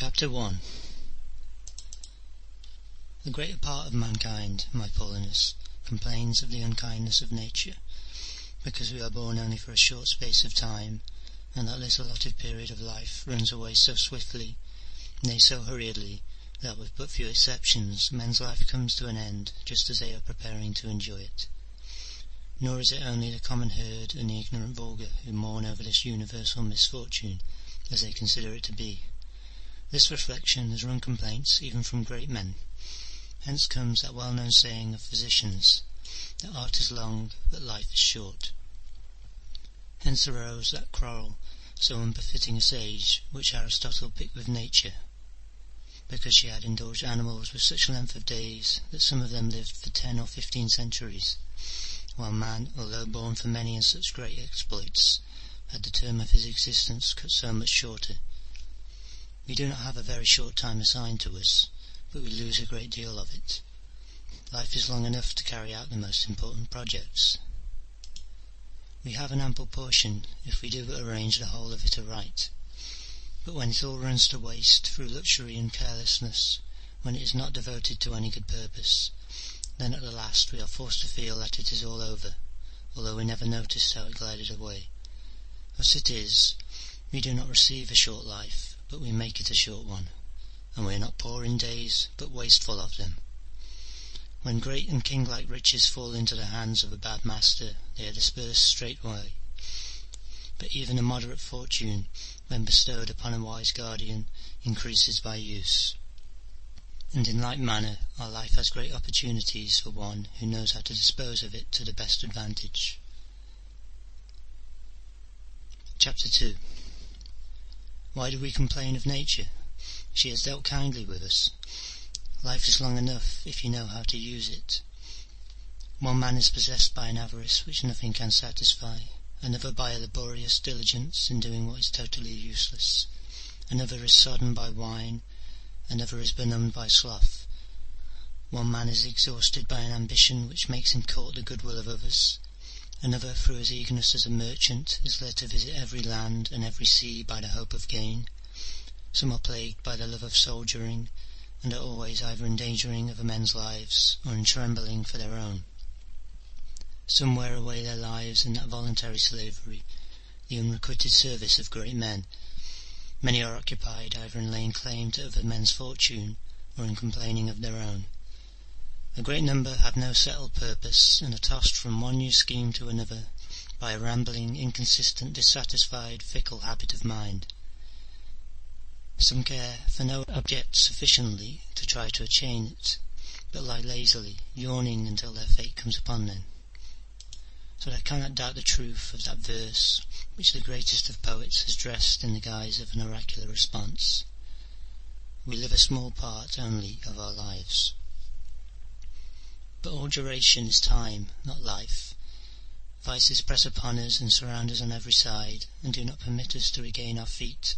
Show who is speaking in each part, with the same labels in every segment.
Speaker 1: Chapter 1. The greater part of mankind, my Paulinus, complains of the unkindness of nature, because we are born only for a short space of time, and that this allotted period of life runs away so swiftly, nay, so hurriedly, that with but few exceptions men's life comes to an end just as they are preparing to enjoy it. Nor is it only the common herd and the ignorant vulgar who mourn over this universal misfortune, as they consider it to be. This reflection has wrung complaints even from great men. Hence comes that well-known saying of physicians, that art is long, but life is short. Hence arose that quarrel, so unbefitting a sage, which Aristotle picked with nature, because she had indulged animals with such length of days that some of them lived for 10 or 15 centuries, while man, although born for many and such great exploits, had the term of his existence cut so much shorter. We do not have a very short time assigned to us, but we lose a great deal of it. Life is long enough to carry out the most important projects. We have an ample portion if we do but arrange the whole of it aright, but when it all runs to waste through luxury and carelessness, when it is not devoted to any good purpose, then at the last we are forced to feel that it is all over, although we never noticed how it glided away. Thus it is, we do not receive a short life, but we make it a short one, and we are not poor in days, but wasteful of them. When great and king-like riches fall into the hands of a bad master, they are dispersed straightway. But even a moderate fortune, when bestowed upon a wise guardian, increases by use. And in like manner, our life has great opportunities for one who knows how to dispose of it to the best advantage. Chapter 2. Why do we complain of nature? She has dealt kindly with us. Life is long enough if you know how to use it. One man is possessed by an avarice which nothing can satisfy, another by a laborious diligence in doing what is totally useless, another is sodden by wine, another is benumbed by sloth. One man is exhausted by an ambition which makes him court the goodwill of others, another, through his eagerness as a merchant, is led to visit every land and every sea by the hope of gain. Some are plagued by the love of soldiering, and are always either endangering other men's lives, or in trembling for their own. Some wear away their lives in that voluntary slavery, the unrequited service of great men. Many are occupied either in laying claim to other men's fortune, or in complaining of their own. A great number have no settled purpose, and are tossed from one new scheme to another by a rambling, inconsistent, dissatisfied, fickle habit of mind. Some care for no object sufficiently to try to attain it, but lie lazily, yawning until their fate comes upon them. So I cannot doubt the truth of that verse which the greatest of poets has dressed in the guise of an oracular response. We live a small part only of our lives. But all duration is time, not life. Vices press upon us and surround us on every side, and do not permit us to regain our feet,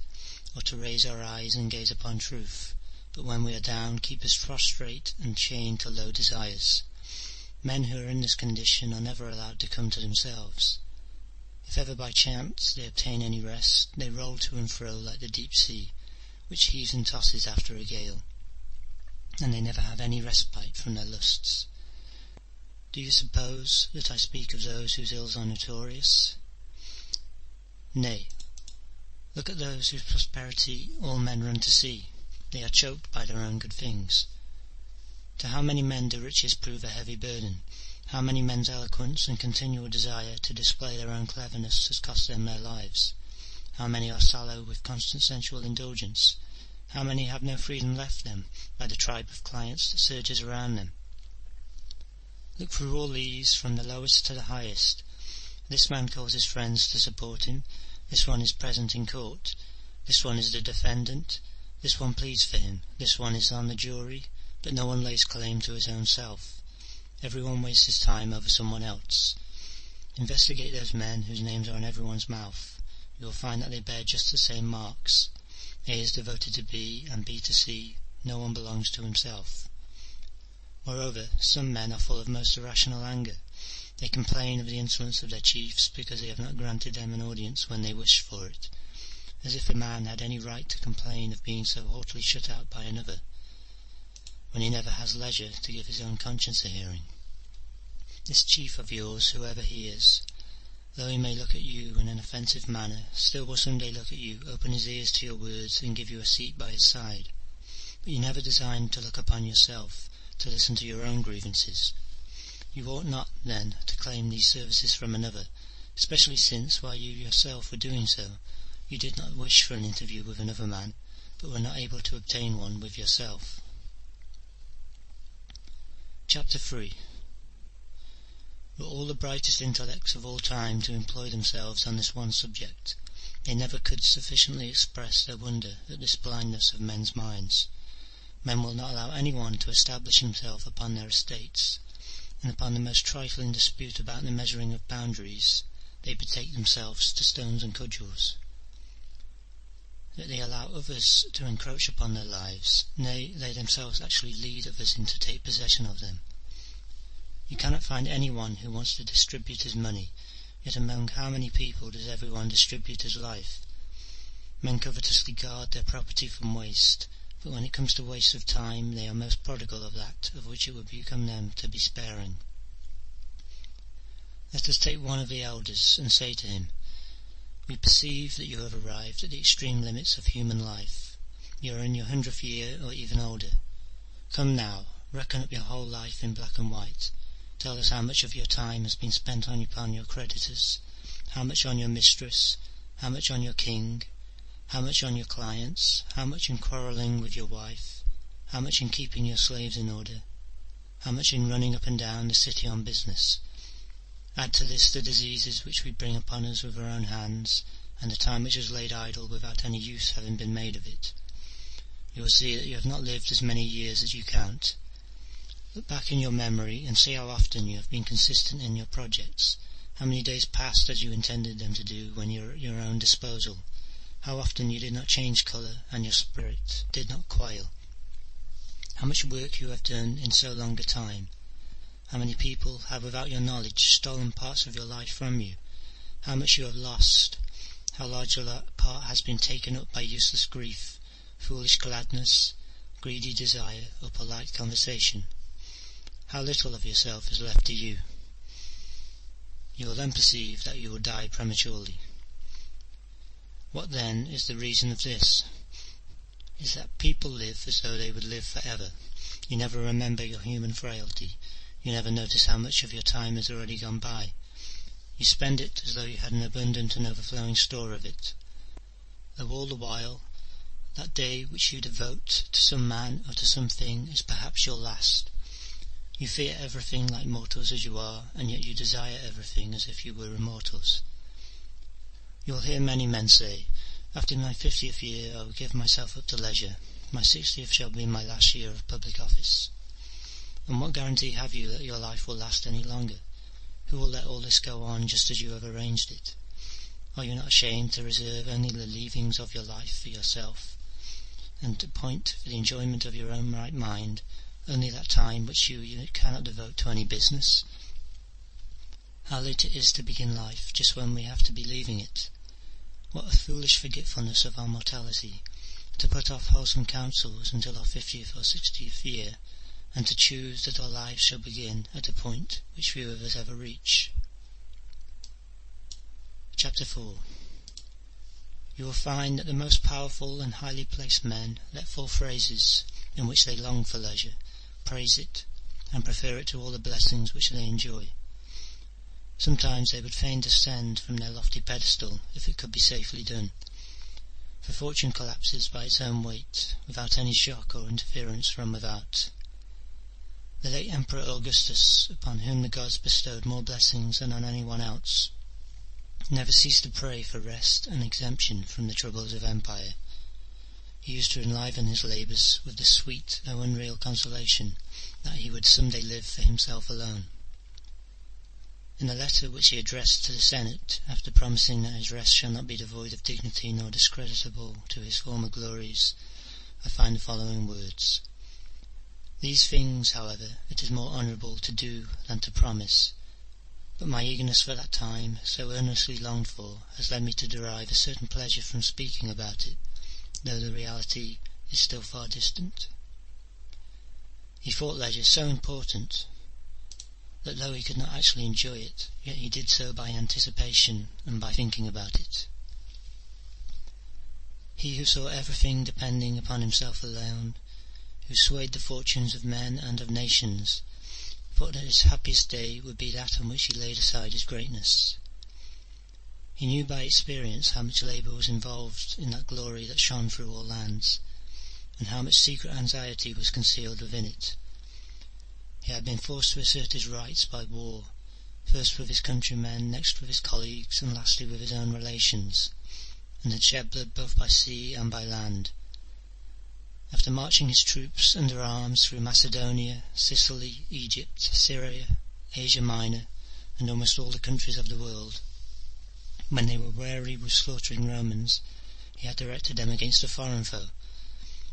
Speaker 1: or to raise our eyes and gaze upon truth, but when we are down keep us prostrate and chained to low desires. Men who are in this condition are never allowed to come to themselves. If ever by chance they obtain any rest, they roll to and fro like the deep sea, which heaves and tosses after a gale, and they never have any respite from their lusts. Do you suppose that I speak of those whose ills are notorious? Nay, look at those whose prosperity all men run to see. They are choked by their own good things. To how many men do riches prove a heavy burden? How many men's eloquence and continual desire to display their own cleverness has cost them their lives? How many are sallow with constant sensual indulgence? How many have no freedom left them by the tribe of clients that surges around them? Look through all these, from the lowest to the highest. This man calls his friends to support him, this one is present in court, this one is the defendant, this one pleads for him, this one is on the jury, but no one lays claim to his own self. Every one wastes his time over someone else. Investigate those men whose names are in everyone's mouth. You will find that they bear just the same marks. A is devoted to B, and B to C. No one belongs to himself. Moreover, some men are full of most irrational anger. They complain of the insolence of their chiefs because they have not granted them an audience when they wished for it, as if a man had any right to complain of being so haughtily shut out by another, when he never has leisure to give his own conscience a hearing. This chief of yours, whoever he is, though he may look at you in an offensive manner, still will some day look at you, open his ears to your words, and give you a seat by his side. But you never designed to look upon yourself, to listen to your own grievances. You ought not, then, to claim these services from another, especially since, while you yourself were doing so, you did not wish for an interview with another man, but were not able to obtain one with yourself. Chapter 3. Were all the brightest intellects of all time to employ themselves on this one subject, they never could sufficiently express their wonder at this blindness of men's minds. Men will not allow any one to establish himself upon their estates, and upon the most trifling dispute about the measuring of boundaries, they betake themselves to stones and cudgels. That they allow others to encroach upon their lives, nay, they themselves actually lead others in to take possession of them. You cannot find any one who wants to distribute his money, yet among how many people does every one distribute his life? Men covetously guard their property from waste, but when it comes to waste of time, they are most prodigal of that of which it would become them to be sparing. Let us take one of the elders, and say to him, "We perceive that you have arrived at the extreme limits of human life. You are in your 100th year, or even older. Come now, reckon up your whole life in black and white. Tell us how much of your time has been spent upon your creditors, how much on your mistress, how much on your king, how much on your clients, how much in quarrelling with your wife, how much in keeping your slaves in order, how much in running up and down the city on business. Add to this the diseases which we bring upon us with our own hands, and the time which is laid idle without any use having been made of it. You will see that you have not lived as many years as you count. Look back in your memory, and see how often you have been consistent in your projects, how many days passed as you intended them to do when you were at your own disposal, how often you did not change colour, and your spirit did not quail, how much work you have done in so long a time, how many people have without your knowledge stolen parts of your life from you, how much you have lost, how large a part has been taken up by useless grief, foolish gladness, greedy desire, or polite conversation. How little of yourself is left to you. You will then perceive that you will die prematurely. What then is the reason of this? Is that people live as though they would live for ever. You never remember your human frailty. You never notice how much of your time has already gone by. You spend it as though you had an abundant and overflowing store of it. Though all the while, that day which you devote to some man or to something is perhaps your last. You fear everything like mortals as you are, and yet you desire everything as if you were immortals. You will hear many men say, "After my 50th year I will give myself up to leisure. My 60th shall be my last year of public office." And what guarantee have you that your life will last any longer? Who will let all this go on just as you have arranged it? Are you not ashamed to reserve only the leavings of your life for yourself, and to appoint for the enjoyment of your own right mind only that time which you cannot devote to any business? How late it is to begin life, just when we have to be leaving it! What a foolish forgetfulness of our mortality, to put off wholesome counsels until our 50th or 60th year, and to choose that our lives shall begin at a point which few of us ever reach. Chapter 4. You will find that the most powerful and highly placed men let fall phrases in which they long for leisure, praise it, and prefer it to all the blessings which they enjoy. Sometimes they would fain descend from their lofty pedestal if it could be safely done, for fortune collapses by its own weight, without any shock or interference from without. The late Emperor Augustus, upon whom the gods bestowed more blessings than on any one else, never ceased to pray for rest and exemption from the troubles of empire. He used to enliven his labours with the sweet though unreal consolation that he would some day live for himself alone. In a letter which he addressed to the Senate, after promising that his rest shall not be devoid of dignity nor discreditable to his former glories, I find the following words: "These things, however, it is more honourable to do than to promise, but my eagerness for that time, so earnestly longed for, has led me to derive a certain pleasure from speaking about it, though the reality is still far distant. He thought leisure so important that though he could not actually enjoy it, yet he did so by anticipation and by thinking about it. He who saw everything depending upon himself alone, who swayed the fortunes of men and of nations, thought that his happiest day would be that on which he laid aside his greatness. He knew by experience how much labour was involved in that glory that shone through all lands, and how much secret anxiety was concealed within it. He had been forced to assert his rights by war, first with his countrymen, next with his colleagues, and lastly with his own relations, and had shed blood both by sea and by land. After marching his troops under arms through Macedonia, Sicily, Egypt, Syria, Asia Minor, and almost all the countries of the world, when they were weary with slaughtering Romans, he had directed them against a foreign foe,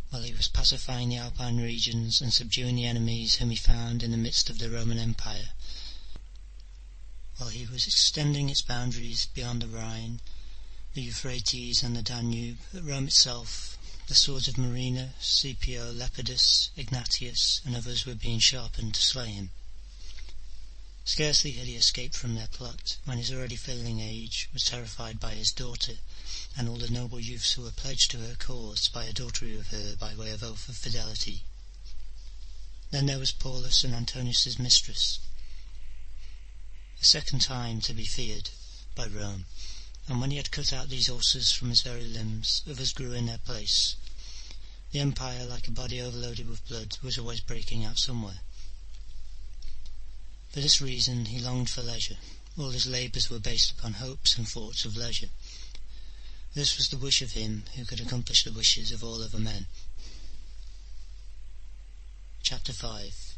Speaker 1: while he was pacifying the Alpine regions and subduing the enemies whom he found in the midst of the Roman Empire, while he was extending its boundaries beyond the Rhine, the Euphrates and the Danube, at Rome itself, the swords of Marina, Scipio, Lepidus, Ignatius, and others were being sharpened to slay him. Scarcely had he escaped from their plot, when his already failing age was terrified by his daughter, and all the noble youths who were pledged to her cause by adultery with her by way of oath of fidelity. Then there was Paulus and Antonius's mistress, a second time to be feared by Rome, and when he had cut out these ulcers from his very limbs, others grew in their place. The empire, like a body overloaded with blood, was always breaking out somewhere. For this reason he longed for leisure. All his labours were based upon hopes and thoughts of leisure. This was the wish of him who could accomplish the wishes of all other men. Chapter 5.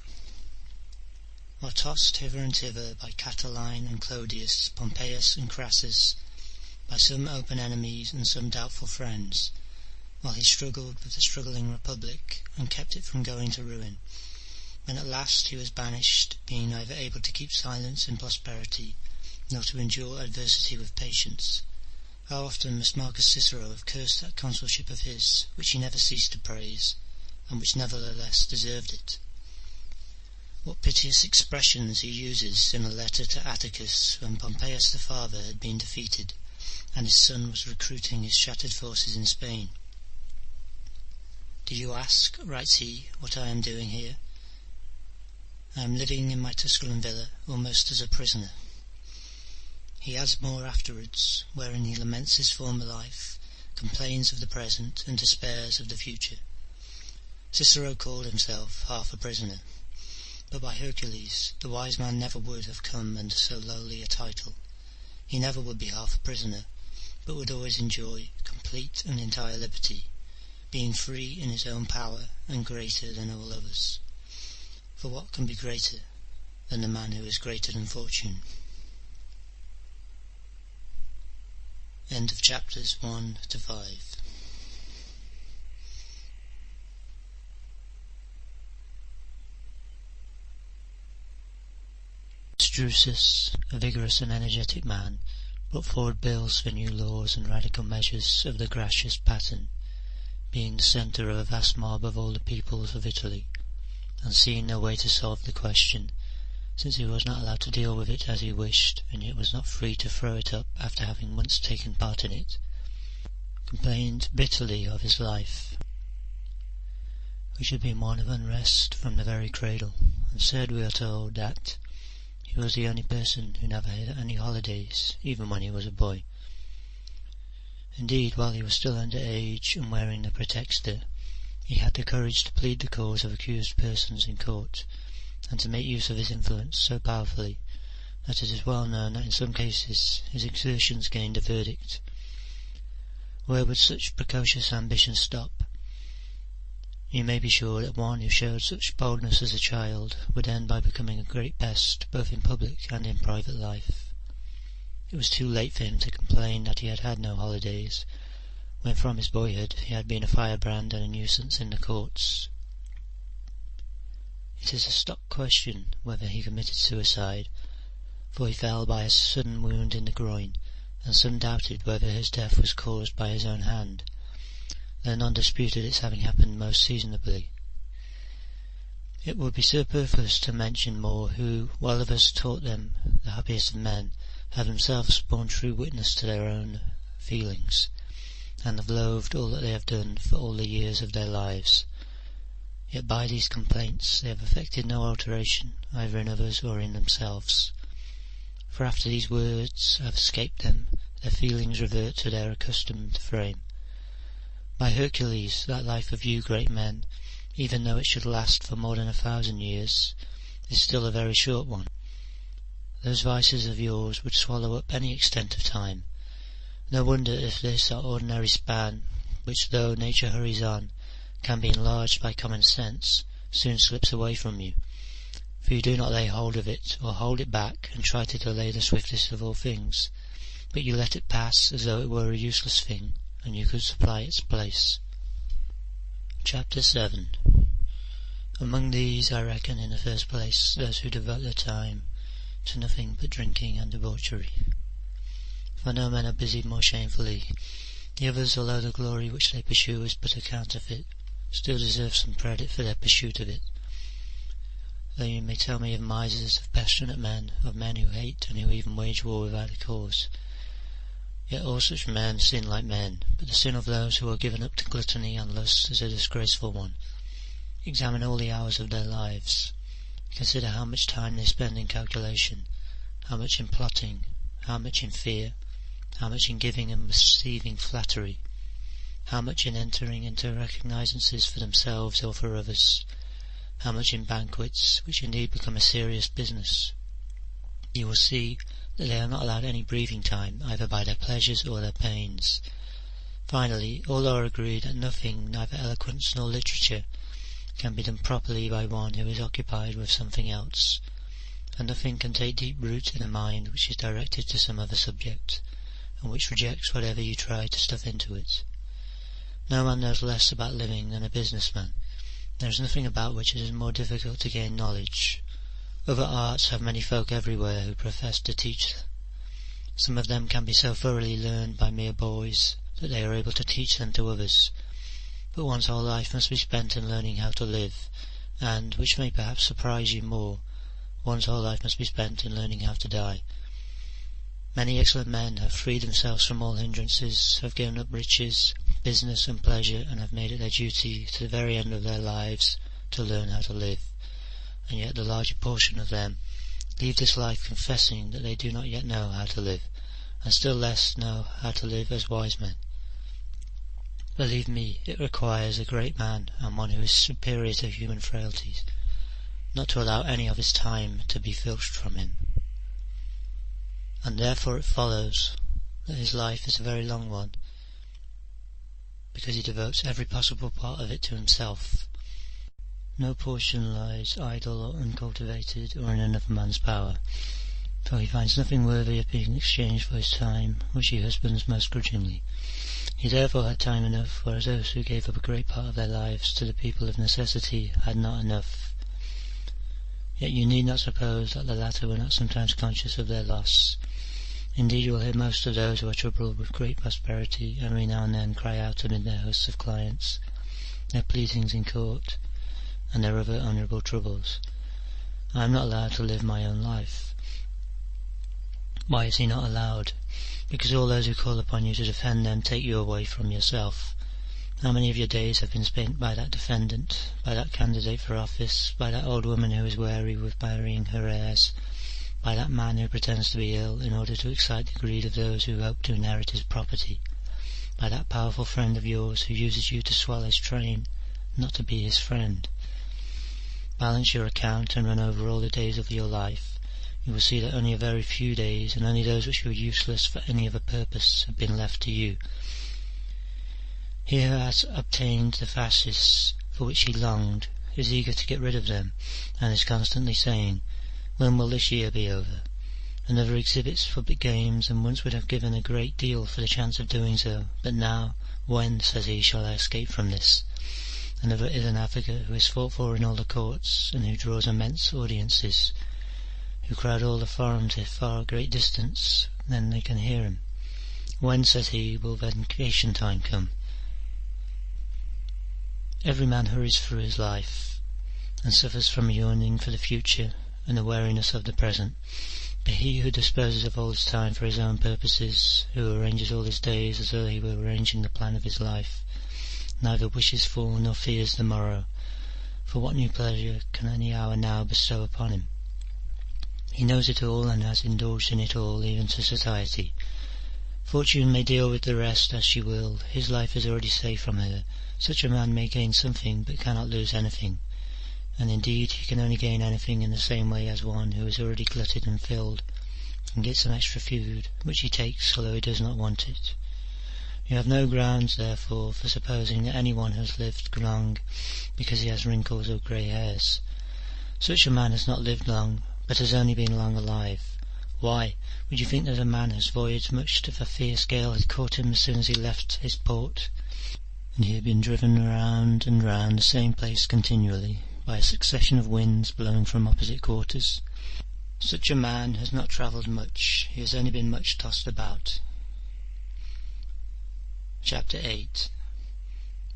Speaker 1: While tossed hither and thither by Catiline and Clodius, Pompeius and Crassus, by some open enemies and some doubtful friends, while he struggled with the struggling republic and kept it from going to ruin, when at last he was banished, being neither able to keep silence in prosperity nor to endure adversity with patience, how often must Marcus Cicero have cursed that consulship of his, which he never ceased to praise, and which nevertheless deserved it. What piteous expressions he uses in a letter to Atticus when Pompeius the father had been defeated, and his son was recruiting his shattered forces in Spain. "Do you ask," writes he, "what I am doing here? I am living in my Tusculan villa almost as a prisoner." He adds more afterwards, wherein he laments his former life, complains of the present, and despairs of the future. Cicero called himself half a prisoner, but by Hercules, the wise man never would have come under so lowly a title. He never would be half a prisoner, but would always enjoy complete and entire liberty, being free in his own power and greater than all others. For what can be greater than the man who is greater than fortune? End of chapters 1 to 5. Drusus, a vigorous and energetic man, brought forward bills for new laws and radical measures of the Gracious pattern, being the centre of a vast mob of all the peoples of Italy, and seeing no way to solve the question, since he was not allowed to deal with it as he wished, and yet was not free to throw it up after having once taken part in it, complained bitterly of his life, which had been one of unrest from the very cradle, and said, we are told, that he was the only person who never had any holidays, even when he was a boy. Indeed, while he was still under age and wearing the praetexta, he had the courage to plead the cause of accused persons in court, and to make use of his influence so powerfully that it is well known that in some cases his exertions gained a verdict. Where would such precocious ambition stop? You may be sure that one who showed such boldness as a child would end by becoming a great pest both in public and in private life. It was too late for him to complain that he had had no holidays, when from his boyhood he had been a firebrand and a nuisance in the courts. It is a stock question whether he committed suicide, for he fell by a sudden wound in the groin, and some doubted whether his death was caused by his own hand, though none disputed its having happened most seasonably. It would be superfluous to mention more who, while others taught them the happiest of men, have themselves borne true witness to their own feelings, and have loathed all that they have done for all the years of their lives. Yet by these complaints they have effected no alteration either in others or in themselves, for after these words have escaped them, their feelings revert to their accustomed frame. By Hercules, that life of you great men, even though it should last for more than 1,000 years, is still a very short one. Those vices of yours would swallow up any extent of time. No wonder if this our ordinary span, which though nature hurries on, can be enlarged by common sense, soon slips away from you, for you do not lay hold of it, or hold it back and try to delay the swiftest of all things, but you let it pass as though it were a useless thing, and you could supply its place. Chapter 7. Among these I reckon in the first place those who devote their time to nothing but drinking and debauchery. For no men are busied more shamefully. The others, although the glory which they pursue is but a counterfeit, still deserve some credit for their pursuit of it. Though you may tell me of misers, of passionate men, of men who hate and who even wage war without a cause, yet all such men sin like men, but the sin of those who are given up to gluttony and lust is a disgraceful one. Examine all the hours of their lives. Consider how much time they spend in calculation, how much in plotting, how much in fear, how much in giving and receiving flattery, how much in entering into recognizances for themselves or for others, how much in banquets, which indeed become a serious business. You will see that they are not allowed any breathing time, either by their pleasures or their pains. Finally, all are agreed that nothing, neither eloquence nor literature, can be done properly by one who is occupied with something else, and nothing can take deep root in a mind which is directed to some other subject, and which rejects whatever you try to stuff into it. No man knows less about living than a businessman. There is nothing about which it is more difficult to gain knowledge. Other arts have many folk everywhere who profess to teach them. Some of them can be so thoroughly learned by mere boys that they are able to teach them to others, but one's whole life must be spent in learning how to live, and, which may perhaps surprise you more, one's whole life must be spent in learning how to die. Many excellent men have freed themselves from all hindrances, have given up riches, business and pleasure, and have made it their duty to the very end of their lives to learn how to live, and yet the larger portion of them leave this life confessing that they do not yet know how to live, and still less know how to live as wise men. Believe me, it requires a great man, and one who is superior to human frailties, not to allow any of his time to be filched from him. And therefore it follows that his life is a very long one, because he devotes every possible part of it to himself. No portion lies idle or uncultivated or in another man's power, for he finds nothing worthy of being exchanged for his time, which he husbands most grudgingly. He therefore had time enough, whereas those who gave up a great part of their lives to the people of necessity had not enough. Yet you need not suppose that the latter were not sometimes conscious of their loss. Indeed, you will hear most of those who are troubled with great prosperity every now and then cry out amid their hosts of clients, their pleadings in court, and their other honourable troubles, "I am not allowed to live my own life." Why is he not allowed? Because all those who call upon you to defend them take you away from yourself. How many of your days have been spent by that defendant, by that candidate for office, by that old woman who is weary with marrying her heirs, by that man who pretends to be ill in order to excite the greed of those who hope to inherit his property, by that powerful friend of yours who uses you to swell his train, not to be his friend? Balance your account and run over all the days of your life. You will see that only a very few days, and only those which were useless for any other purpose, have been left to you. He who has obtained the fasces for which he longed is eager to get rid of them, and is constantly saying, "When will this year be over?" Another exhibits public games, and once would have given a great deal for the chance of doing so, but now, "When," says he, "shall I escape from this?" Another is an advocate who is fought for in all the courts, and who draws immense audiences, who crowd all the forum to far great distance, then they can hear him. When, says he, will vacation time come? Every man hurries through his life, and suffers from a yearning for the future and the weariness of the present. But he who disposes of all his time for his own purposes, who arranges all his days as though he were arranging the plan of his life, neither wishes for nor fears the morrow, for what new pleasure can any hour now bestow upon him? He knows it all, and has indulged in it all, even to satiety. Fortune may deal with the rest as she will, his life is already safe from her. Such a man may gain something, but cannot lose anything, and indeed he can only gain anything in the same way as one who is already glutted and filled, and gets some extra food, which he takes although he does not want it. You have no grounds, therefore, for supposing that any one has lived long because he has wrinkles or grey hairs. Such a man has not lived long, but has only been long alive. Why, would you think that a man has voyaged much if a fierce gale had caught him as soon as he left his port, and he had been driven round and round the same place continually by a succession of winds blowing from opposite quarters? Such a man has not travelled much, he has only been much tossed about. Chapter 8.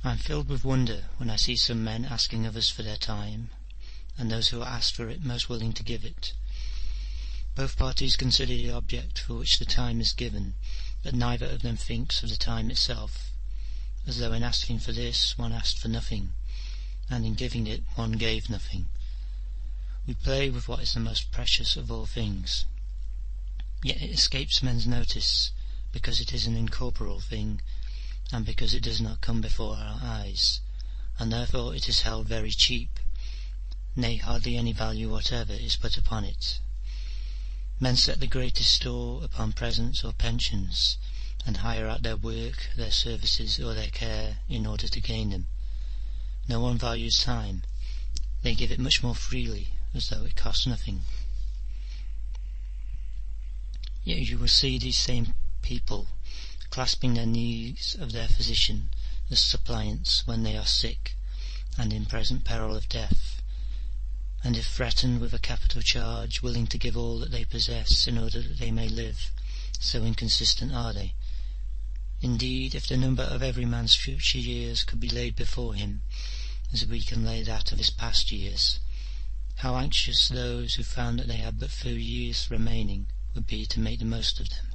Speaker 1: I am filled with wonder when I see some men asking others for their time, and those who are asked for it most willing to give it. Both parties consider the object for which the time is given, but neither of them thinks of the time itself, as though in asking for this one asked for nothing, and in giving it one gave nothing. We play with what is the most precious of all things, yet it escapes men's notice, because it is an incorporeal thing, and because it does not come before our eyes, and therefore it is held very cheap, nay, hardly any value whatever is put upon it. Men set the greatest store upon presents or pensions, and hire out their work, their services, or their care in order to gain them. No one values time. They give it much more freely, as though it costs nothing. Yet you will see these same people clasping their knees of their physician as suppliants when they are sick and in present peril of death, and if threatened with a capital charge, willing to give all that they possess in order that they may live, so inconsistent are they. Indeed, if the number of every man's future years could be laid before him, as we can lay that of his past years, how anxious those who found that they had but few years remaining would be to make the most of them.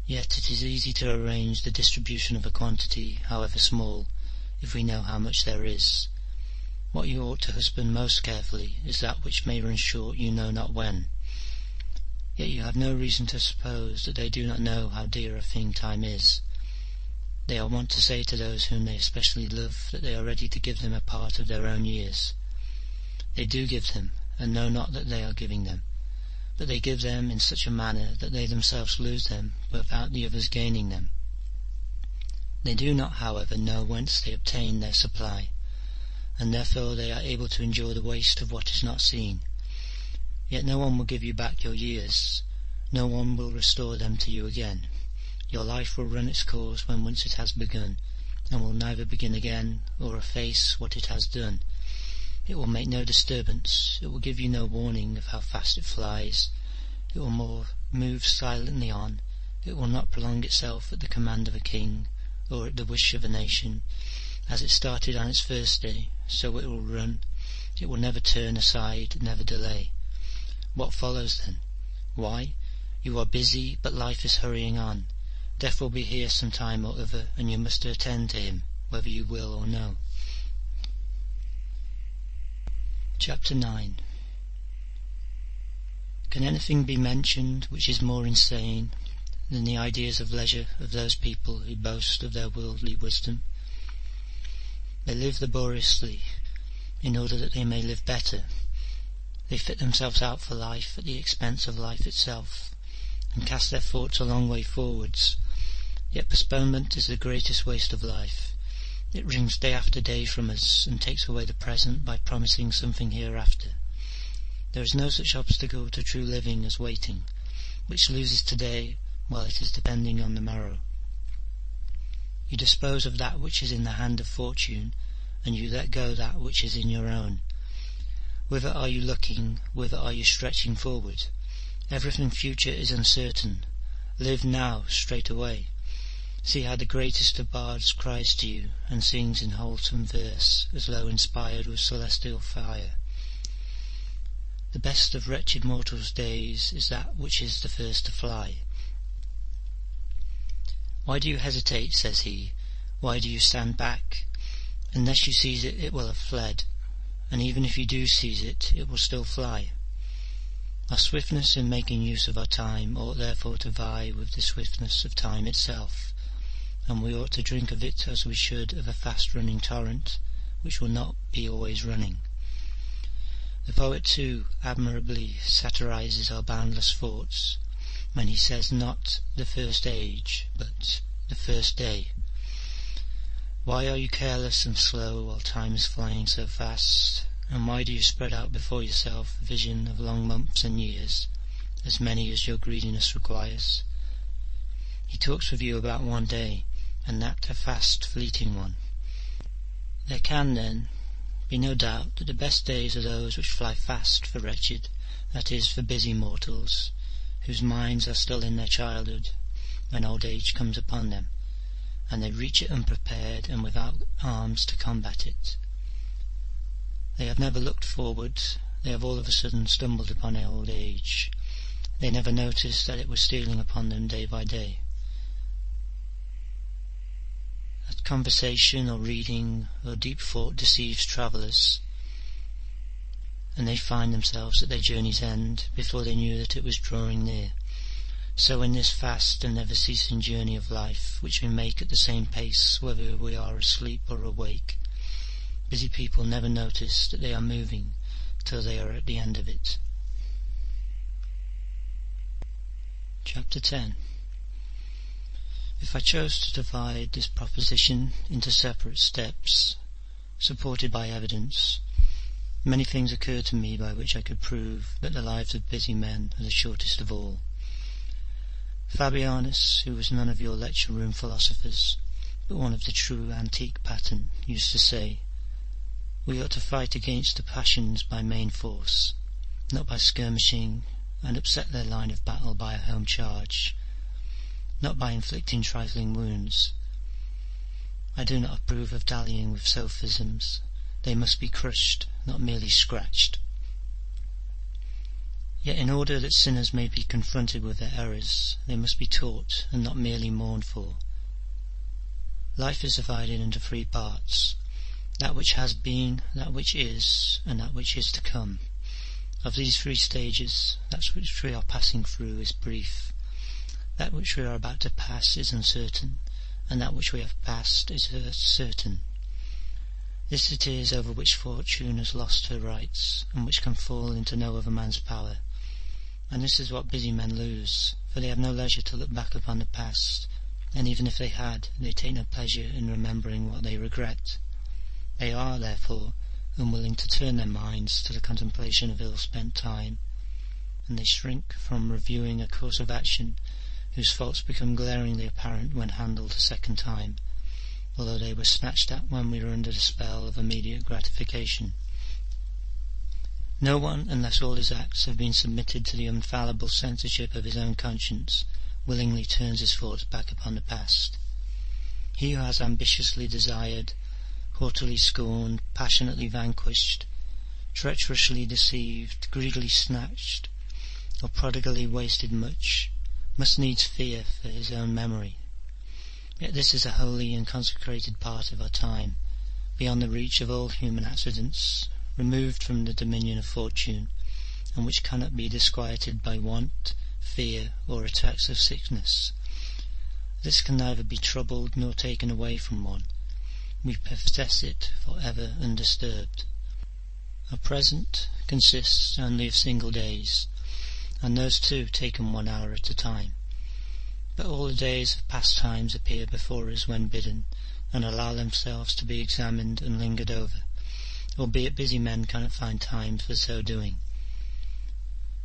Speaker 1: Yet it is easy to arrange the distribution of a quantity, however small, if we know how much there is. What you ought to husband most carefully is that which may run short you know not when. Yet you have no reason to suppose that they do not know how dear a thing time is. They are wont to say to those whom they especially love that they are ready to give them a part of their own years. They do give them, and know not that they are giving them, but they give them in such a manner that they themselves lose them without the others gaining them. They do not, however, know whence they obtain their supply, and therefore they are able to endure the waste of what is not seen. Yet no one will give you back your years, no one will restore them to you again. Your life will run its course when once it has begun, and will neither begin again or efface what it has done. It will make no disturbance, it will give you no warning of how fast it flies, it will more move silently on, it will not prolong itself at the command of a king, or at the wish of a nation. As it started on its first day, so it will run, it will never turn aside, never delay. What follows then? Why? You are busy, but life is hurrying on. Death will be here some time or other, and you must attend to him, whether you will or no. Chapter 9. Can anything be mentioned which is more insane than the ideas of leisure of those people who boast of their worldly wisdom? They live laboriously in order that they may live better. They fit themselves out for life at the expense of life itself, and cast their thoughts a long way forwards. Yet postponement is the greatest waste of life. It wrings day after day from us, and takes away the present by promising something hereafter. There is no such obstacle to true living as waiting, which loses today while it is depending on the morrow. You dispose of that which is in the hand of fortune, and you let go that which is in your own. Whither are you looking? Whither are you stretching forward? Everything future is uncertain. Live now, straight away. See how the greatest of bards cries to you, and sings in wholesome verse, as though inspired with celestial fire. The best of wretched mortals' days is that which is the first to fly. Why do you hesitate, says he? Why do you stand back? Unless you seize it, it will have fled, and even if you do seize it, it will still fly. Our swiftness in making use of our time ought therefore to vie with the swiftness of time itself, and we ought to drink of it as we should of a fast-running torrent, which will not be always running. The poet, too, admirably satirizes our boundless thoughts, when he says not the first age, but the first day. Why are you careless and slow while time is flying so fast, and why do you spread out before yourself a vision of long months and years, as many as your greediness requires? He talks with you about one day, and that a fast, fleeting one. There can, then, be no doubt that the best days are those which fly fast for wretched, that is, for busy mortals, whose minds are still in their childhood, when old age comes upon them, and they reach it unprepared and without arms to combat it. They have never looked forward, they have all of a sudden stumbled upon old age. They never noticed that it was stealing upon them day by day. That conversation or reading or deep thought deceives travellers, and they find themselves at their journey's end before they knew that it was drawing near. So in this fast and never-ceasing journey of life, which we make at the same pace whether we are asleep or awake, busy people never notice that they are moving till they are at the end of it. Chapter 10. If I chose to divide this proposition into separate steps, supported by evidence, many things occurred to me by which I could prove that the lives of busy men are the shortest of all. Fabianus, who was none of your lecture-room philosophers, but one of the true antique pattern, used to say, we ought to fight against the passions by main force, not by skirmishing, and upset their line of battle by a home charge, not by inflicting trifling wounds. I do not approve of dallying with sophisms. They must be crushed, not merely scratched. Yet in order that sinners may be confronted with their errors, they must be taught and not merely mourned for. Life is divided into three parts: that which has been, that which is, and that which is to come. Of these three stages, that which we are passing through is brief, that which we are about to pass is uncertain, and that which we have passed is certain. This it is over which fortune has lost her rights, and which can fall into no other man's power. And this is what busy men lose, for they have no leisure to look back upon the past, and even if they had, they take no pleasure in remembering what they regret. They are, therefore, unwilling to turn their minds to the contemplation of ill-spent time, and they shrink from reviewing a course of action whose faults become glaringly apparent when handled a second time, although they were snatched at when we were under the spell of immediate gratification. No one, unless all his acts have been submitted to the infallible censorship of his own conscience, willingly turns his thoughts back upon the past. He who has ambitiously desired, haughtily scorned, passionately vanquished, treacherously deceived, greedily snatched, or prodigally wasted much, must needs fear for his own memory. Yet this is a holy and consecrated part of our time, beyond the reach of all human accidents, removed from the dominion of fortune, and which cannot be disquieted by want, fear, or attacks of sickness. This can neither be troubled nor taken away from one. We possess it for ever undisturbed. Our present consists only of single days, and those too taken 1 hour at a time. But all the days of past times appear before us when bidden, and allow themselves to be examined and lingered over, albeit busy men cannot find time for so doing.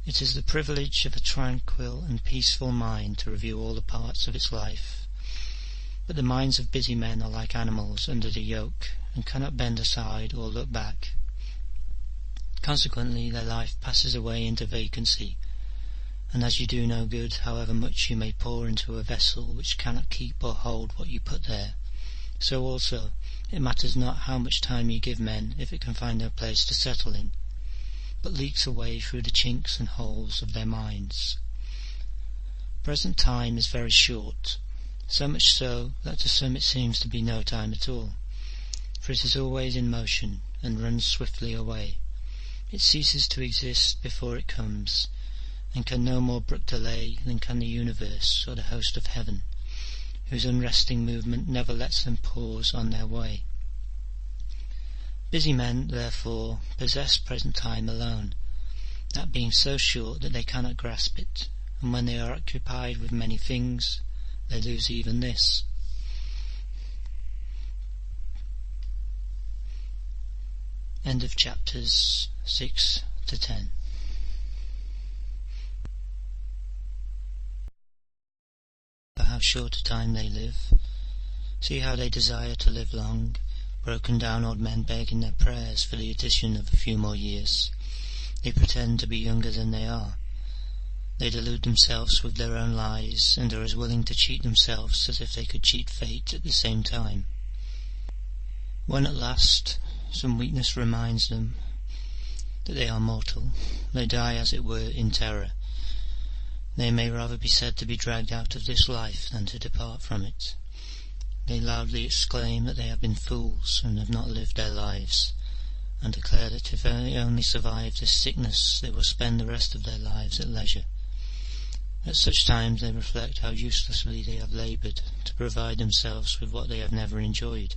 Speaker 1: It is the privilege of a tranquil and peaceful mind to review all the parts of its life, but the minds of busy men are like animals under the yoke, and cannot bend aside or look back. Consequently, their life passes away into vacancy, and as you do no good, however much you may pour into a vessel which cannot keep or hold what you put there, so also it matters not how much time you give men if it can find no place to settle in, but leaks away through the chinks and holes of their minds. Present time is very short, so much so that to some it seems to be no time at all, for it is always in motion and runs swiftly away. It ceases to exist before it comes, and can no more brook delay than can the universe or the host of heaven, whose unresting movement never lets them pause on their way. Busy men, therefore, possess present time alone, that being so short that they cannot grasp it, and when they are occupied with many things, they lose even this. End of chapters 6 to 10. For how short a time they live. See how they desire to live long, broken down old men beg in their prayers for the addition of a few more years. They pretend to be younger than they are. They delude themselves with their own lies, and are as willing to cheat themselves as if they could cheat fate at the same time. When at last some weakness reminds them that they are mortal, they die as it were in terror. They may rather be said to be dragged out of this life than to depart from it. They loudly exclaim that they have been fools and have not lived their lives, and declare that if they only survive this sickness they will spend the rest of their lives at leisure. At such times they reflect how uselessly they have laboured to provide themselves with what they have never enjoyed,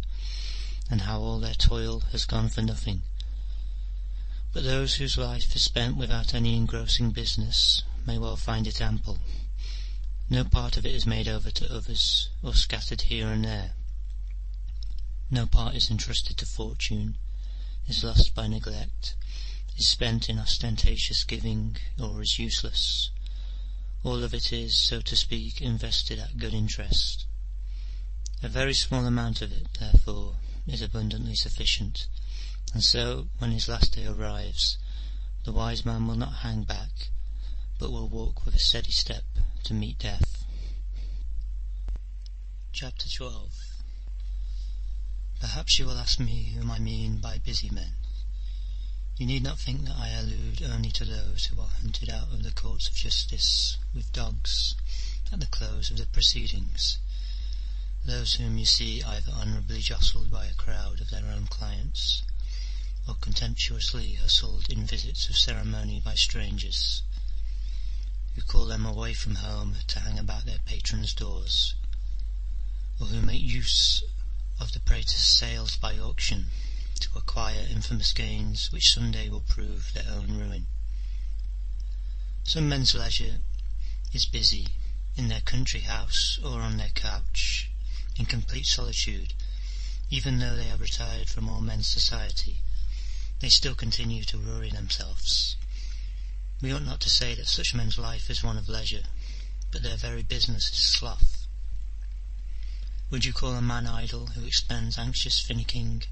Speaker 1: and how all their toil has gone for nothing. But those whose life is spent without any engrossing business may well find it ample. No part of it is made over to others, or scattered here and there. No part is entrusted to fortune, is lost by neglect, is spent in ostentatious giving, or is useless. All of it is, so to speak, invested at good interest. A very small amount of it, therefore, is abundantly sufficient, and so, when his last day arrives, the wise man will not hang back, but will walk with a steady step to meet death. Chapter 12. Perhaps you will ask me whom I mean by busy men. You need not think that I allude only to those who are hunted out of the courts of justice with dogs at the close of the proceedings, those whom you see either honourably jostled by a crowd of their own clients, or contemptuously hustled in visits of ceremony by strangers, who call them away from home to hang about their patrons' doors, or who make use of the praetor's sales by auction to acquire infamous gains which some day will prove their own ruin. Some men's leisure is busy, in their country house or on their couch, in complete solitude. Even though they have retired from all men's society, they still continue to worry themselves. We ought not to say that such men's life is one of leisure, but their very business is sloth. Would you call a man idle who expends anxious finicking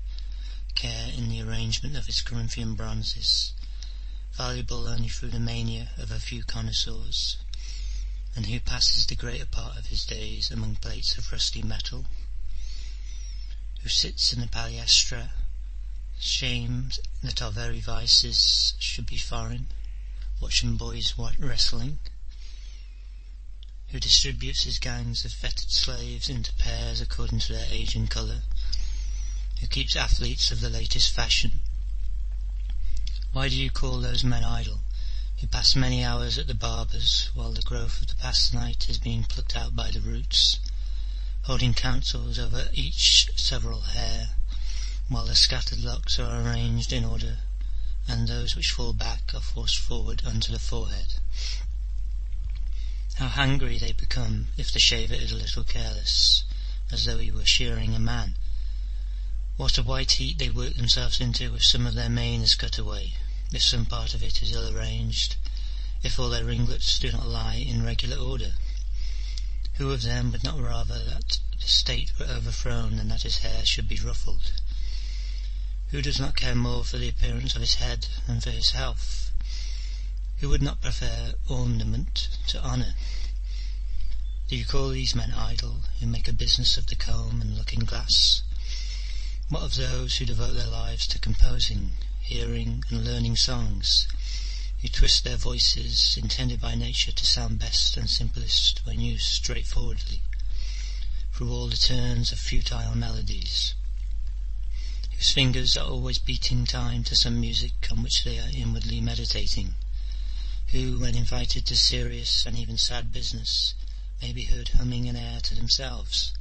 Speaker 1: care in the arrangement of his Corinthian bronzes, valuable only through the mania of a few connoisseurs, and who passes the greater part of his days among plates of rusty metal, who sits in the palaestra, shamed that our very vices should be foreign, watching boys wrestling, who distributes his gangs of fettered slaves into pairs according to their age and colour, who keeps athletes of the latest fashion. Why do you call those men idle, who pass many hours at the barber's while the growth of the past night is being plucked out by the roots, holding councils over each several hair, while the scattered locks are arranged in order, and those which fall back are forced forward unto the forehead? How hungry they become if the shaver is a little careless, as though he were shearing a man. What a white heat they work themselves into if some of their mane is cut away, if some part of it is ill arranged, if all their ringlets do not lie in regular order. Who of them would not rather that the state were overthrown than that his hair should be ruffled? Who does not care more for the appearance of his head than for his health? Who would not prefer ornament to honour? Do you call these men idle, who make a business of the comb and looking-glass? What of those who devote their lives to composing, hearing, and learning songs, who twist their voices, intended by nature to sound best and simplest when used straightforwardly, through all the turns of futile melodies, whose fingers are always beating time to some music on which they are inwardly meditating, who, when invited to serious and even sad business, may be heard humming an air to themselves?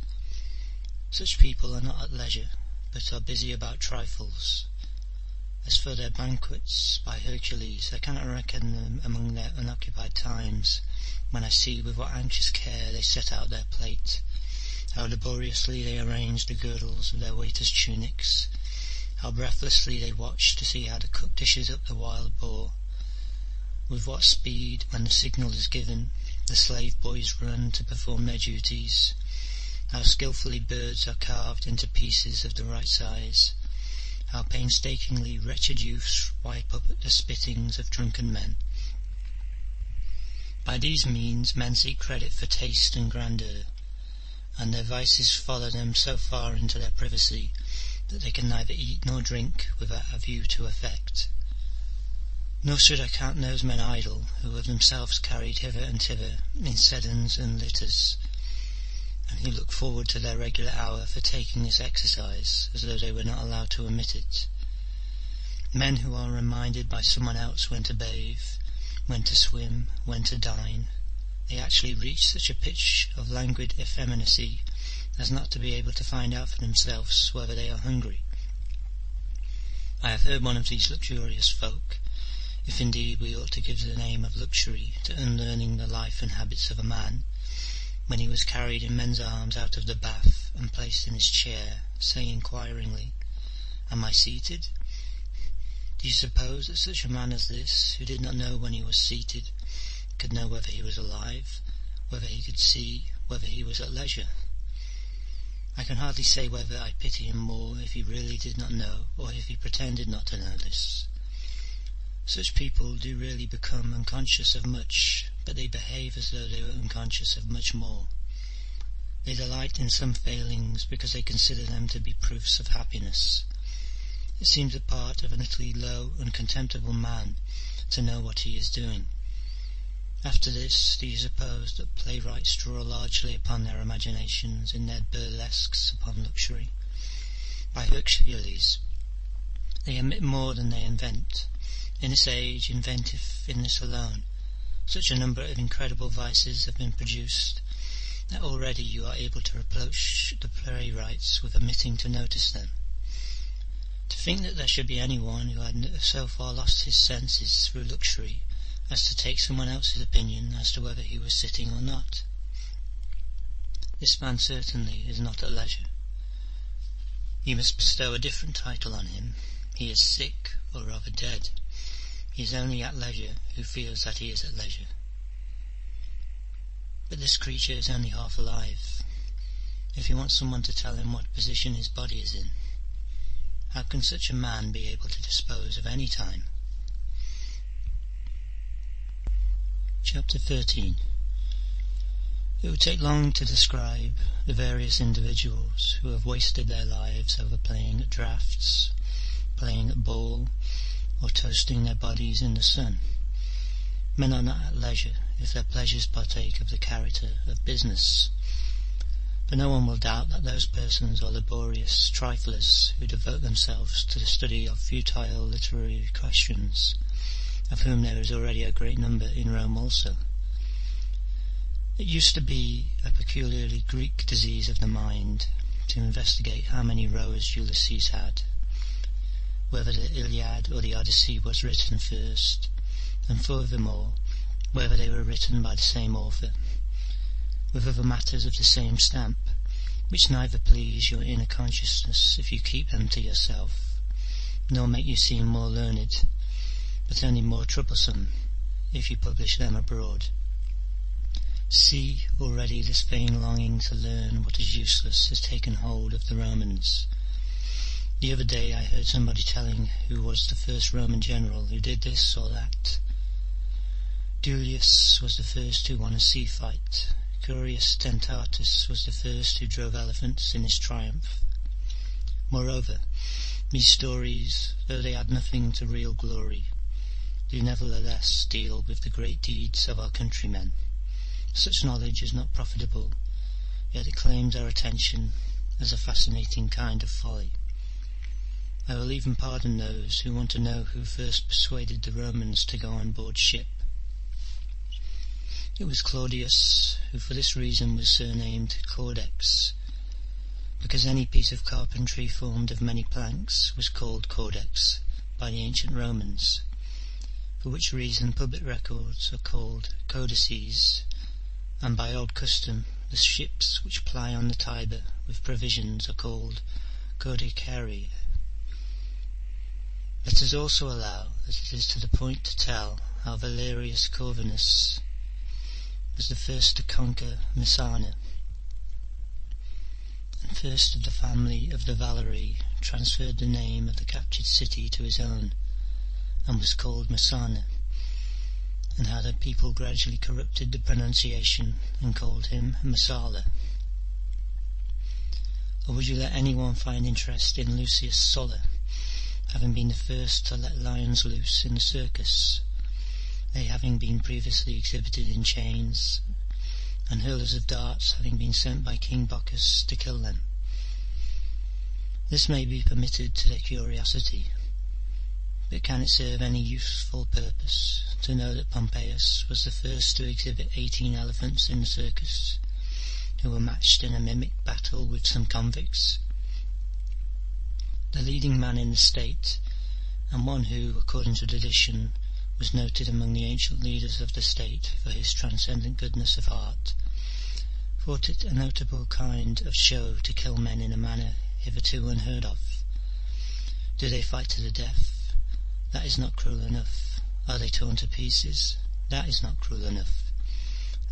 Speaker 1: Such people are not at leisure, but are busy about trifles. As for their banquets, by Hercules, I cannot reckon them among their unoccupied times, when I see with what anxious care they set out their plate, how laboriously they arrange the girdles of their waiters' tunics, how breathlessly they watch to see how the cook dishes up the wild boar, with what speed, when the signal is given, the slave boys run to perform their duties, how skilfully birds are carved into pieces of the right size, how painstakingly wretched youths wipe up the spittings of drunken men. By these means men seek credit for taste and grandeur, and their vices follow them so far into their privacy that they can neither eat nor drink without a view to effect. Nor should I count those men idle who are themselves carried hither and thither in sedans and litters, and who look forward to their regular hour for taking this exercise as though they were not allowed to omit it. Men who are reminded by someone else when to bathe, when to swim, when to dine. They actually reach such a pitch of languid effeminacy as not to be able to find out for themselves whether they are hungry. I have heard one of these luxurious folk, if indeed we ought to give the name of luxury to unlearning the life and habits of a man, when he was carried in men's arms out of the bath and placed in his chair, say inquiringly, "Am I seated?" Do you suppose that such a man as this, who did not know when he was seated, could know whether he was alive, whether he could see, whether he was at leisure? I can hardly say whether I pity him more if he really did not know, or if he pretended not to know this. Such people do really become unconscious of much, but they behave as though they were unconscious of much more. They delight in some failings because they consider them to be proofs of happiness. It seems the part of an utterly low and contemptible man to know what he is doing. After this, do you suppose that playwrights draw largely upon their imaginations in their burlesques upon luxury? By Hercules, they omit more than they invent. In this age, inventive in this alone, such a number of incredible vices have been produced, that already you are able to reproach the playwrights with omitting to notice them. To think that there should be any one who had so far lost his senses through luxury as to take someone else's opinion as to whether he was sitting or not. This man certainly is not at leisure. You must bestow a different title on him. He is sick, or rather dead. He is only at leisure who feels that he is at leisure. But this creature is only half alive. If he wants someone to tell him what position his body is in, how can such a man be able to dispose of any time? Chapter 13. It would take long to describe the various individuals who have wasted their lives over playing at draughts, playing at ball, or toasting their bodies in the sun. Men are not at leisure if their pleasures partake of the character of business. But no one will doubt that those persons are laborious triflers who devote themselves to the study of futile literary questions, of whom there is already a great number in Rome also. It used to be a peculiarly Greek disease of the mind to investigate how many rowers Ulysses had, whether the Iliad or the Odyssey was written first, and furthermore, whether they were written by the same author, with other matters of the same stamp, which neither please your inner consciousness if you keep them to yourself, nor make you seem more learned, but only more troublesome if you publish them abroad. See, already this vain longing to learn what is useless has taken hold of the Romans. The other day I heard somebody telling who was the first Roman general who did this or that. Duilius was the first who won a sea fight. Curius Dentatus was the first who drove elephants in his triumph. Moreover, these stories, though they add nothing to real glory, do nevertheless deal with the great deeds of our countrymen. Such knowledge is not profitable, yet it claims our attention as a fascinating kind of folly. I will even pardon those who want to know who first persuaded the Romans to go on board ship. It was Claudius, who for this reason was surnamed Caudex, because any piece of carpentry formed of many planks was called caudex by the ancient Romans, for which reason public records are called codices, and by old custom the ships which ply on the Tiber with provisions are called codicaria. Let us also allow that it is to the point to tell how Valerius Corvinus was the first to conquer Messana, and first of the family of the Valerii transferred the name of the captured city to his own, and was called Messana, and how the people gradually corrupted the pronunciation and called him Messala. Or would you let anyone find interest in Lucius Sulla, having been the first to let lions loose in the circus, they having been previously exhibited in chains, and hurlers of darts having been sent by King Bocchus to kill them? This may be permitted to their curiosity, but can it serve any useful purpose to know that Pompeius was the first to exhibit 18 elephants in the circus, who were matched in a mimic battle with some convicts? The leading man in the state, and one who, according to tradition, was noted among the ancient leaders of the state for his transcendent goodness of heart, thought it a notable kind of show to kill men in a manner hitherto unheard of. Do they fight to the death? That is not cruel enough. Are they torn to pieces? That is not cruel enough.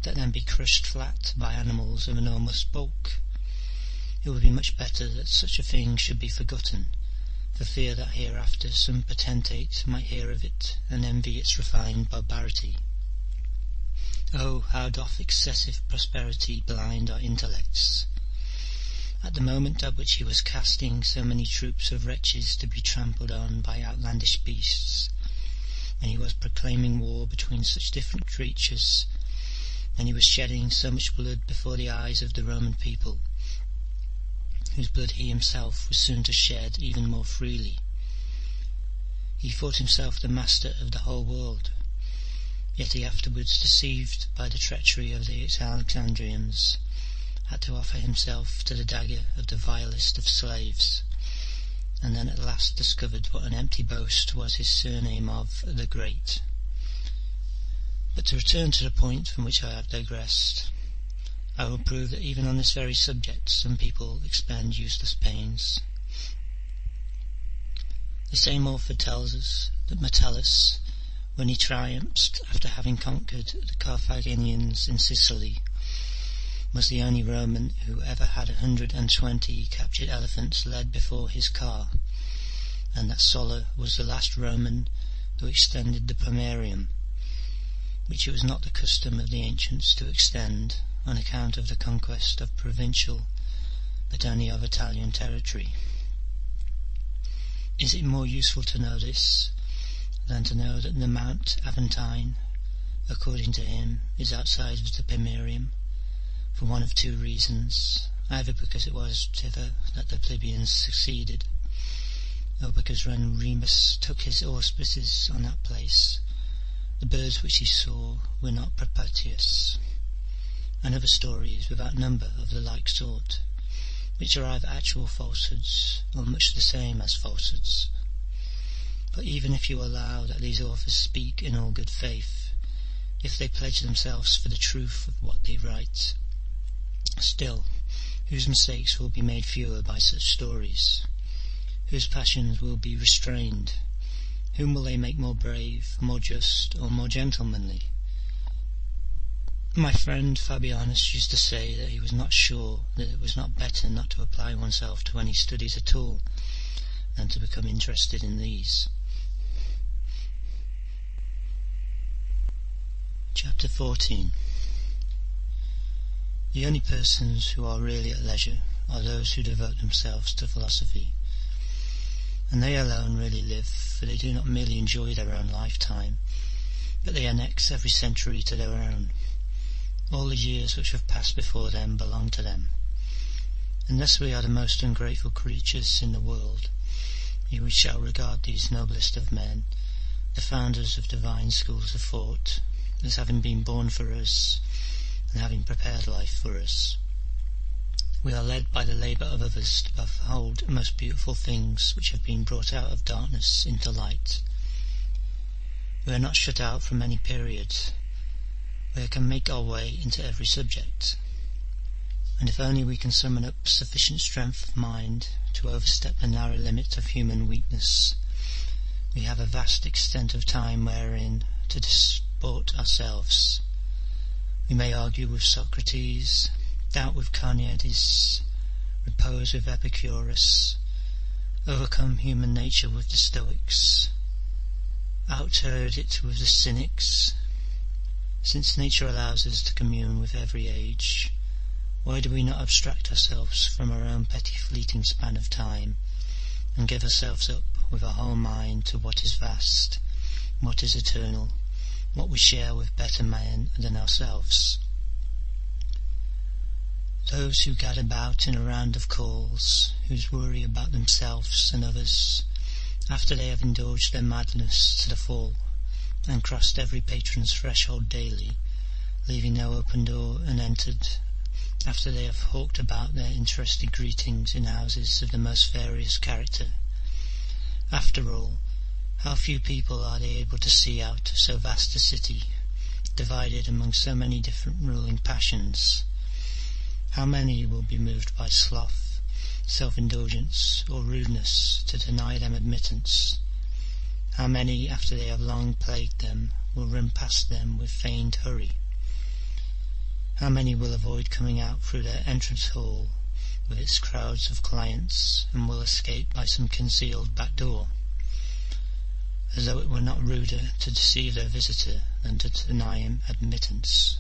Speaker 1: Let them be crushed flat by animals of enormous bulk. It would be much better that such a thing should be forgotten, for fear that hereafter some potentate might hear of it and envy its refined barbarity. Oh, how doth excessive prosperity blind our intellects! At the moment at which he was casting so many troops of wretches to be trampled on by outlandish beasts, and he was proclaiming war between such different creatures, and he was shedding so much blood before the eyes of the Roman people, whose blood he himself was soon to shed even more freely. He thought himself the master of the whole world, yet he afterwards, deceived by the treachery of the Alexandrians, had to offer himself to the dagger of the vilest of slaves, and then at last discovered what an empty boast was his surname of the Great. But to return to the point from which I have digressed, I will prove that even on this very subject some people expend useless pains. The same author tells us that Metellus, when he triumphed after having conquered the Carthaginians in Sicily, was the only Roman who ever had 120 captured elephants led before his car, and that Sulla was the last Roman who extended the pomerium, which it was not the custom of the ancients to extend on account of the conquest of provincial, but only of Italian territory. Is it more useful to know this than to know that the Mount Aventine, according to him, is outside of the pomerium, for one of two reasons, either because it was thither that the plebeians succeeded, or because when Remus took his auspices on that place, the birds which he saw were not propitious, and other stories without number of the like sort, which are either actual falsehoods or much the same as falsehoods. But even if you allow that these authors speak in all good faith, if they pledge themselves for the truth of what they write, still, whose mistakes will be made fewer by such stories? Whose passions will be restrained? Whom will they make more brave, more just, or more gentlemanly? My friend Fabianus used to say that he was not sure that it was not better not to apply oneself to any studies at all, than to become interested in these. Chapter 14. The only persons who are really at leisure are those who devote themselves to philosophy, and they alone really live, for they do not merely enjoy their own lifetime, but they annex every century to their own. All the years which have passed before them belong to them. Unless we are the most ungrateful creatures in the world, we shall regard these noblest of men, the founders of divine schools of thought, as having been born for us and having prepared life for us. We are led by the labour of others to behold most beautiful things which have been brought out of darkness into light. We are not shut out from any period. We can make our way into every subject, and if only we can summon up sufficient strength of mind to overstep the narrow limit of human weakness, we have a vast extent of time wherein to disport ourselves. We may argue with Socrates, doubt with Carneades, repose with Epicurus, overcome human nature with the Stoics, out-herd it with the Cynics. Since nature allows us to commune with every age, why do we not abstract ourselves from our own petty fleeting span of time, and give ourselves up with our whole mind to what is vast, what is eternal, what we share with better men than ourselves? Those who gad about in a round of calls, whose worry about themselves and others, after they have indulged their madness to the full, and crossed every patron's threshold daily, leaving no open door unentered, after they have hawked about their interested greetings in houses of the most various character. After all, how few people are they able to see out of so vast a city, divided among so many different ruling passions? How many will be moved by sloth, self-indulgence, or rudeness to deny them admittance? How many, after they have long plagued them, will run past them with feigned hurry? How many will avoid coming out through their entrance hall with its crowds of clients, and will escape by some concealed back door, as though it were not ruder to deceive their visitor than to deny him admittance?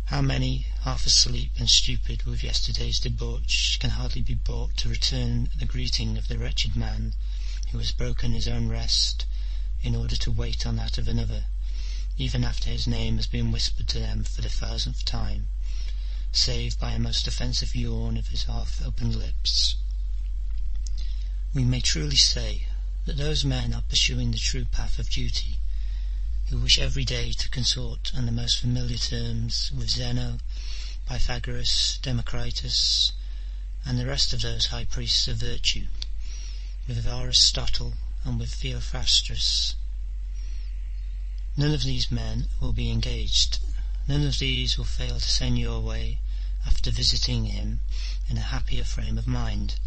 Speaker 1: How many, half asleep and stupid with yesterday's debauch, can hardly be brought to return the greeting of the wretched man who has broken his own rest in order to wait on that of another, even after his name has been whispered to them for the 1000th time, save by a most offensive yawn of his half-opened lips? We may truly say that those men are pursuing the true path of duty, who wish every day to consort on the most familiar terms with Zeno, Pythagoras, Democritus, and the rest of those high priests of virtue, with Aristotle and with Theophrastus. None of these men will be engaged. None of these will fail to send you away after visiting him in a happier frame of mind,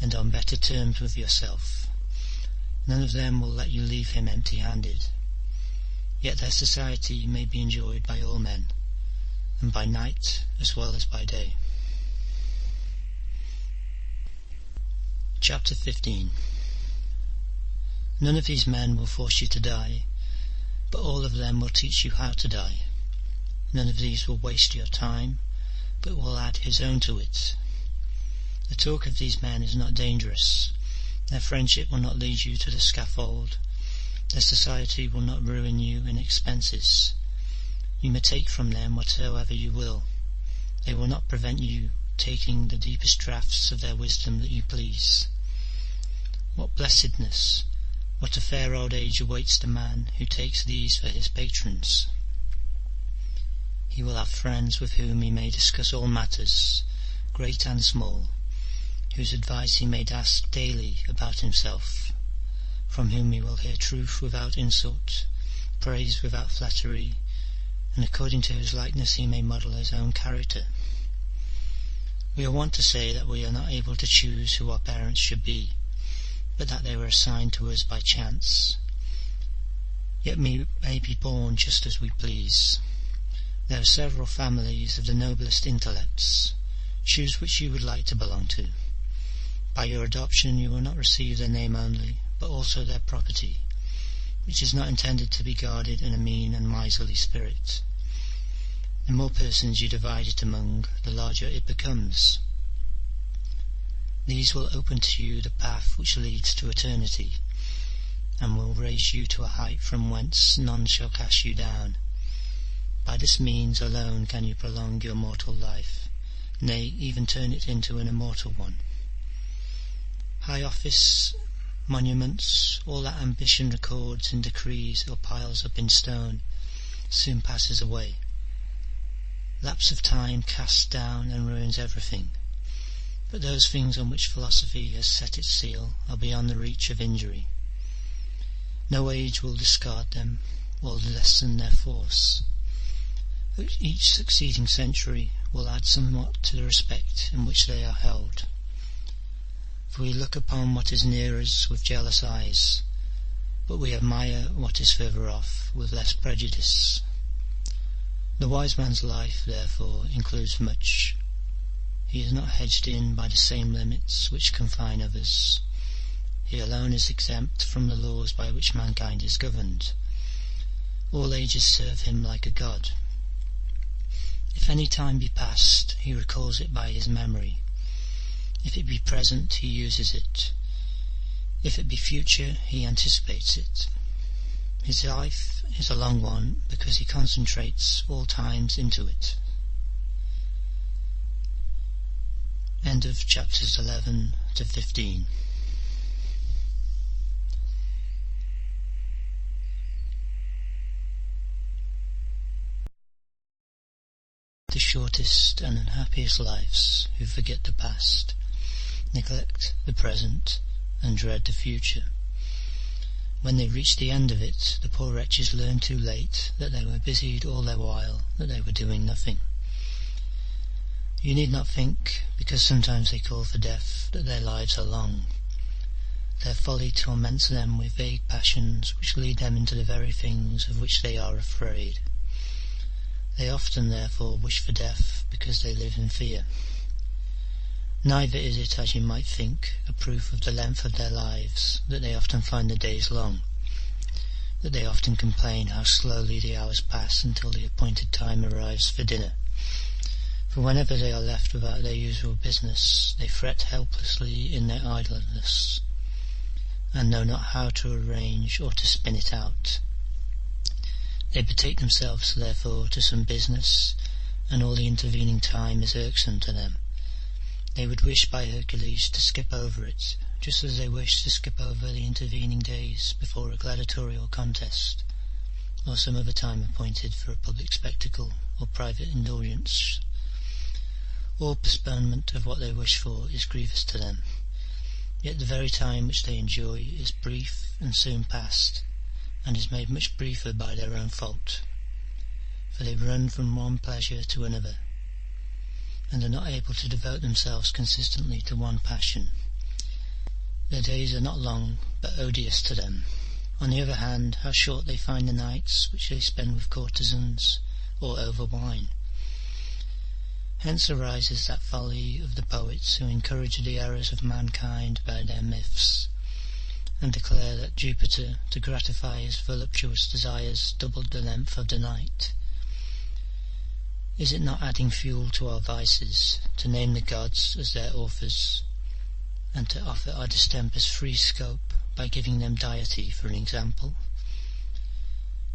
Speaker 1: and on better terms with yourself. None of them will let you leave him empty-handed. Yet their society may be enjoyed by all men, and by night as well as by day. Chapter 15. None of these men will force you to die, but all of them will teach you how to die. None of these will waste your time, but will add his own to it. The talk of these men is not dangerous. Their friendship will not lead you to the scaffold. Their society will not ruin you in expenses. You may take from them whatsoever you will. They will not prevent you taking the deepest draughts of their wisdom that you please. What blessedness, what a fair old age awaits the man who takes these for his patrons! He will have friends with whom he may discuss all matters, great and small, whose advice he may ask daily about himself, from whom he will hear truth without insult, praise without flattery, and according to whose likeness he may model his own character. We are wont to say that we are not able to choose who our parents should be, but that they were assigned to us by chance. Yet we may be born just as we please. There are several families of the noblest intellects. Choose which you would like to belong to. By your adoption you will not receive their name only, but also their property, which is not intended to be guarded in a mean and miserly spirit. The more persons you divide it among, the larger it becomes. These will open to you the path which leads to eternity, and will raise you to a height from whence none shall cast you down. By this means alone can you prolong your mortal life, nay, even turn it into an immortal one. High office, monuments, all that ambition records in decrees or piles up in stone, soon passes away. Lapse of time casts down and ruins everything, but those things on which philosophy has set its seal are beyond the reach of injury. No age will discard them or lessen their force. Each succeeding century will add somewhat to the respect in which they are held. For we look upon what is near us with jealous eyes, but we admire what is further off with less prejudice. The wise man's life, therefore, includes much. He is not hedged in by the same limits which confine others. He alone is exempt from the laws by which mankind is governed. All ages serve him like a god. If any time be past, he recalls it by his memory. If it be present, he uses it. If it be future, he anticipates it. His life is a long one because he concentrates all times into it. End of chapters 11 to 15. The shortest and unhappiest lives who forget the past, neglect the present, and dread the future. When they reach the end of it, the poor wretches learn too late that they were busied all their while, that they were doing nothing. You need not think, because sometimes they call for death, that their lives are long. Their folly torments them with vague passions which lead them into the very things of which they are afraid. They often, therefore, wish for death because they live in fear. Neither is it, as you might think, a proof of the length of their lives that they often find the days long, that they often complain how slowly the hours pass until the appointed time arrives for dinner. For whenever they are left without their usual business, they fret helplessly in their idleness, and know not how to arrange or to spin it out. They betake themselves, therefore, to some business, and all the intervening time is irksome to them. They would wish by Hercules to skip over it, just as they wish to skip over the intervening days before a gladiatorial contest, or some other time appointed for a public spectacle or private indulgence. All postponement of what they wish for is grievous to them, yet the very time which they enjoy is brief and soon past, and is made much briefer by their own fault, for they run from one pleasure to another, and are not able to devote themselves consistently to one passion. Their days are not long, but odious to them. On the other hand, how short they find the nights which they spend with courtesans or over wine. Hence arises that folly of the poets who encourage the errors of mankind by their myths, and declare that Jupiter, to gratify his voluptuous desires, doubled the length of the night. Is it not adding fuel to our vices to name the gods as their authors, and to offer our distempers free scope by giving them deity for an example?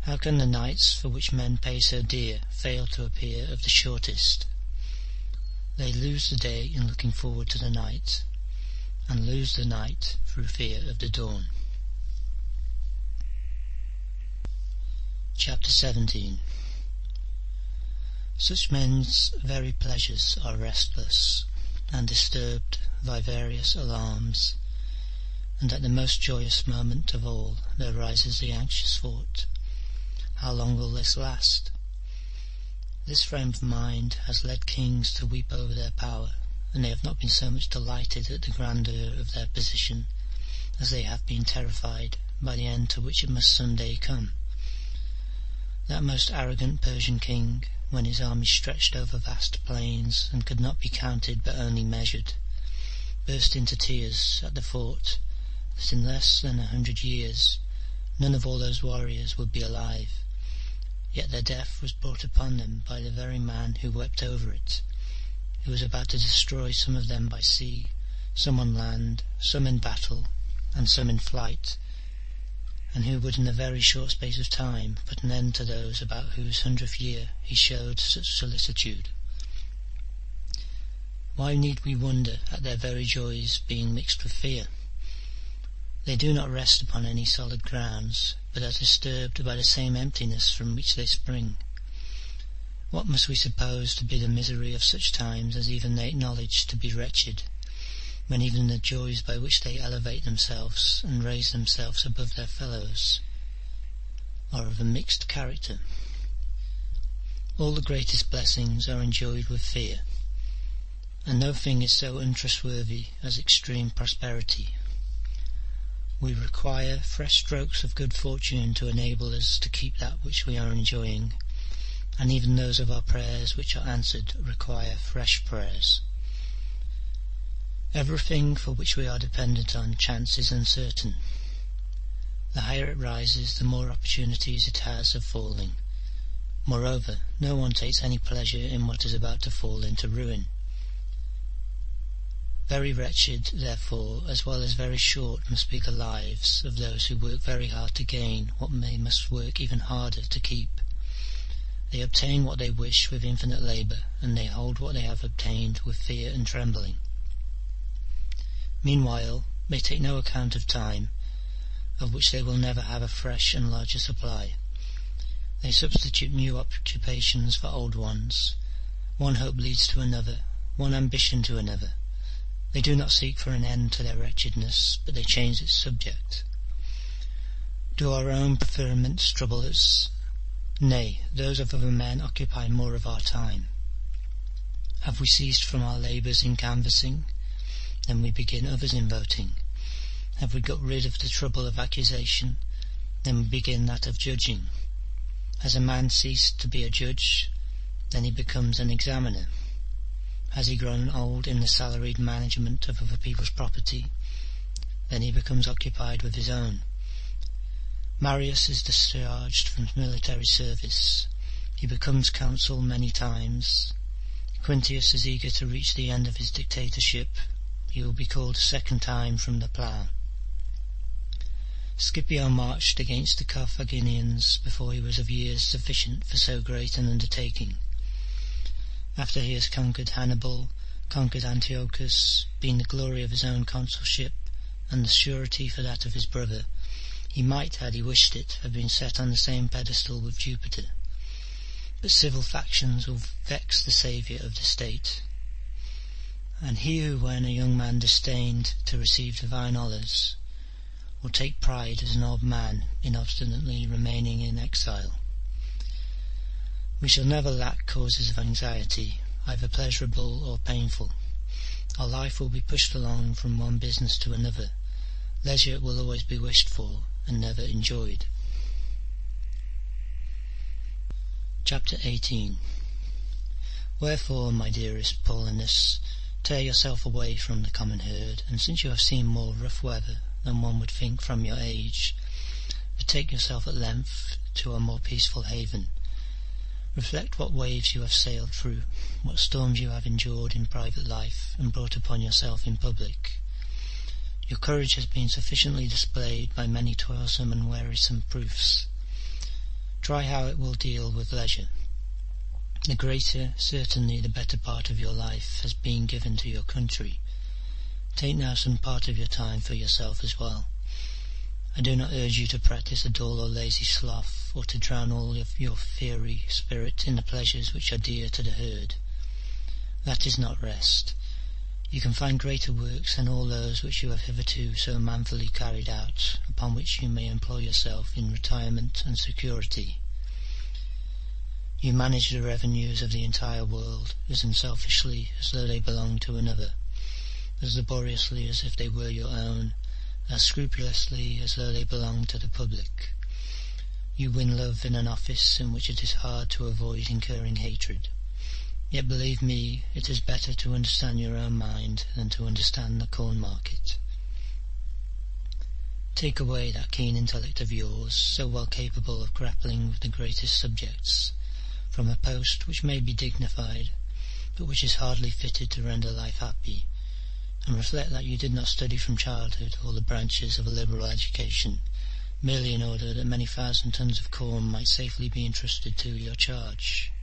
Speaker 1: How can the nights for which men pay so dear fail to appear of the shortest? They lose the day in looking forward to the night, and lose the night through fear of the dawn. Chapter 17. Such men's very pleasures are restless, and disturbed by various alarms, and at the most joyous moment of all there rises the anxious thought, how long will this last? This frame of mind has led kings to weep over their power, and they have not been so much delighted at the grandeur of their position as they have been terrified by the end to which it must some day come. That most arrogant Persian king, when his army stretched over vast plains and could not be counted but only measured, burst into tears at the thought that in less than 100 years none of all those warriors would be alive, yet their death was brought upon them by the very man who wept over it, who was about to destroy some of them by sea, some on land, some in battle, and some in flight, and who would in a very short space of time put an end to those about whose 100th year he showed such solicitude. Why need we wonder at their very joys being mixed with fear? They do not rest upon any solid grounds, but are disturbed by the same emptiness from which they spring. What must we suppose to be the misery of such times as even they acknowledge to be wretched, when even the joys by which they elevate themselves and raise themselves above their fellows are of a mixed character? All the greatest blessings are enjoyed with fear, and no thing is so untrustworthy as extreme prosperity. We require fresh strokes of good fortune to enable us to keep that which we are enjoying, and even those of our prayers which are answered require fresh prayers. Everything for which we are dependent on chance is uncertain. The higher it rises, the more opportunities it has of falling. Moreover, no one takes any pleasure in what is about to fall into ruin. Very wretched, therefore, as well as very short must be the lives of those who work very hard to gain what they must work even harder to keep. They obtain what they wish with infinite labour, and they hold what they have obtained with fear and trembling. Meanwhile, they take no account of time, of which they will never have a fresh and larger supply. They substitute new occupations for old ones. One hope leads to another, one ambition to another. They do not seek for an end to their wretchedness, but they change its subject. Do our own preferments trouble us? Nay, those of other men occupy more of our time. Have we ceased from our labours in canvassing? Then we begin others in voting. Have we got rid of the trouble of accusation? Then we begin that of judging. Has a man ceased to be a judge? Then he becomes an examiner. Has he grown old in the salaried management of other people's property? Then he becomes occupied with his own. Marius is discharged from military service. He becomes consul many times. Quintius is eager to reach the end of his dictatorship. He will be called a second time from the plough. Scipio marched against the Carthaginians before he was of years sufficient for so great an undertaking. After he has conquered Hannibal, conquered Antiochus, been the glory of his own consulship, and the surety for that of his brother, he might, had he wished it, have been set on the same pedestal with Jupiter. But civil factions will vex the saviour of the state, and he who when a young man disdained to receive divine honours will take pride as an old man in obstinately remaining in exile. We shall never lack causes of anxiety, either pleasurable or painful. Our life will be pushed along from one business to another. Leisure will always be wished for and never enjoyed. Chapter 18. Wherefore, my dearest Paulinus, tear yourself away from the common herd, and since you have seen more rough weather than one would think from your age, betake yourself at length to a more peaceful haven. Reflect what waves you have sailed through, what storms you have endured in private life and brought upon yourself in public. Your courage has been sufficiently displayed by many toilsome and wearisome proofs. Try how it will deal with leisure. The greater, certainly the better part of your life has been given to your country. Take now some part of your time for yourself as well. I do not urge you to practice a dull or lazy sloth, or to drown all of your fiery spirit in the pleasures which are dear to the herd. That is not rest. You can find greater works than all those which you have hitherto so manfully carried out, upon which you may employ yourself in retirement and security. You manage the revenues of the entire world as unselfishly as though they belonged to another, as laboriously as if they were your own, as scrupulously as though they belonged to the public. You win love in an office in which it is hard to avoid incurring hatred. Yet believe me, it is better to understand your own mind than to understand the corn market. Take away that keen intellect of yours, so well capable of grappling with the greatest subjects, from a post which may be dignified, but which is hardly fitted to render life happy, and reflect that you did not study from childhood all the branches of a liberal education, merely in order that many thousand tons of corn might safely be entrusted to your charge.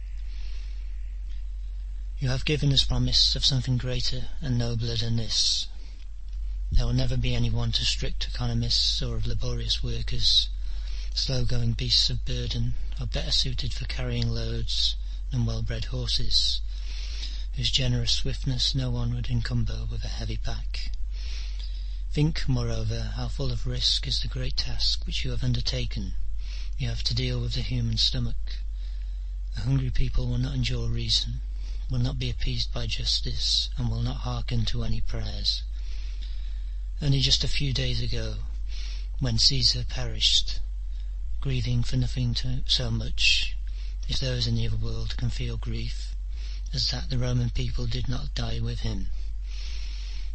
Speaker 1: You have given us promise of something greater and nobler than this. There will never be any want of strict economists or of laborious workers. Slow-going beasts of burden are better suited for carrying loads than well-bred horses, whose generous swiftness no one would encumber with a heavy pack. Think, moreover, how full of risk is the great task which you have undertaken. You have to deal with the human stomach. A hungry people will not endure reason, will not be appeased by justice, and will not hearken to any prayers. Only just a few days ago, when Caesar perished, grieving for nothing so much, if those in the other world can feel grief, as that the Roman people did not die with him,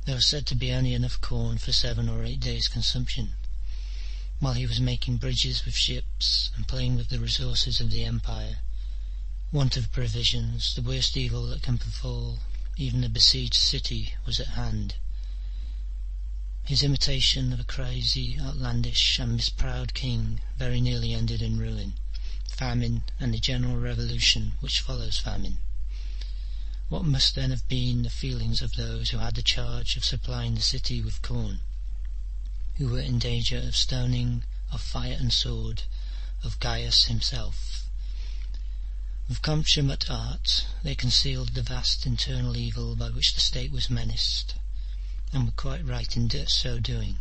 Speaker 1: there was said to be only enough corn for 7 or 8 days' consumption, while he was making bridges with ships and playing with the resources of the empire. Want of provisions, the worst evil that can befall even a besieged city, was at hand. His imitation of a crazy, outlandish, and misproud king very nearly ended in ruin, famine, and the general revolution which follows famine. What must then have been the feelings of those who had the charge of supplying the city with corn, who were in danger of stoning, of fire and sword, of Gaius himself? With consummate art they concealed the vast internal evil by which the state was menaced, and were quite right in so doing,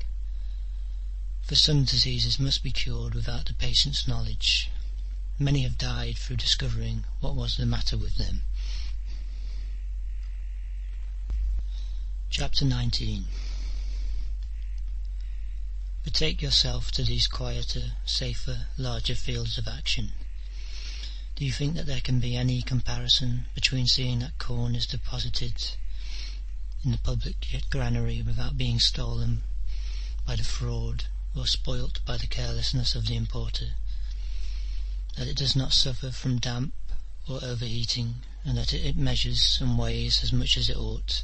Speaker 1: for some diseases must be cured without the patient's knowledge. Many have died through discovering what was the matter with them. Chapter 19. Betake yourself to these quieter, safer, larger fields of action. Do you think that there can be any comparison between seeing that corn is deposited in the public granary without being stolen by the fraud or spoilt by the carelessness of the importer, that it does not suffer from damp or overheating, and that it measures and weighs as much as it ought,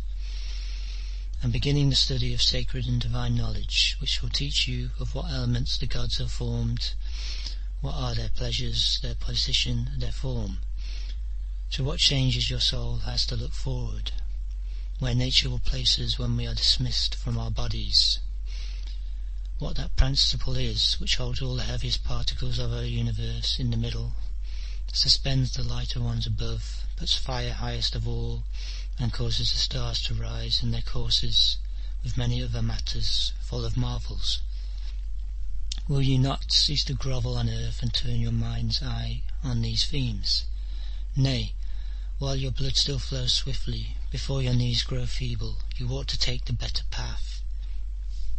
Speaker 1: and beginning the study of sacred and divine knowledge, which will teach you of what elements the gods have formed, what are their pleasures, their position, their form, to what changes your soul has to look forward, where nature will place us when we are dismissed from our bodies, what that principle is which holds all the heaviest particles of our universe in the middle, suspends the lighter ones above, puts fire highest of all, and causes the stars to rise in their courses, with many other matters full of marvels. Will you not cease to grovel on earth and turn your mind's eye on these themes? Nay, while your blood still flows swiftly, before your knees grow feeble, you ought to take the better path.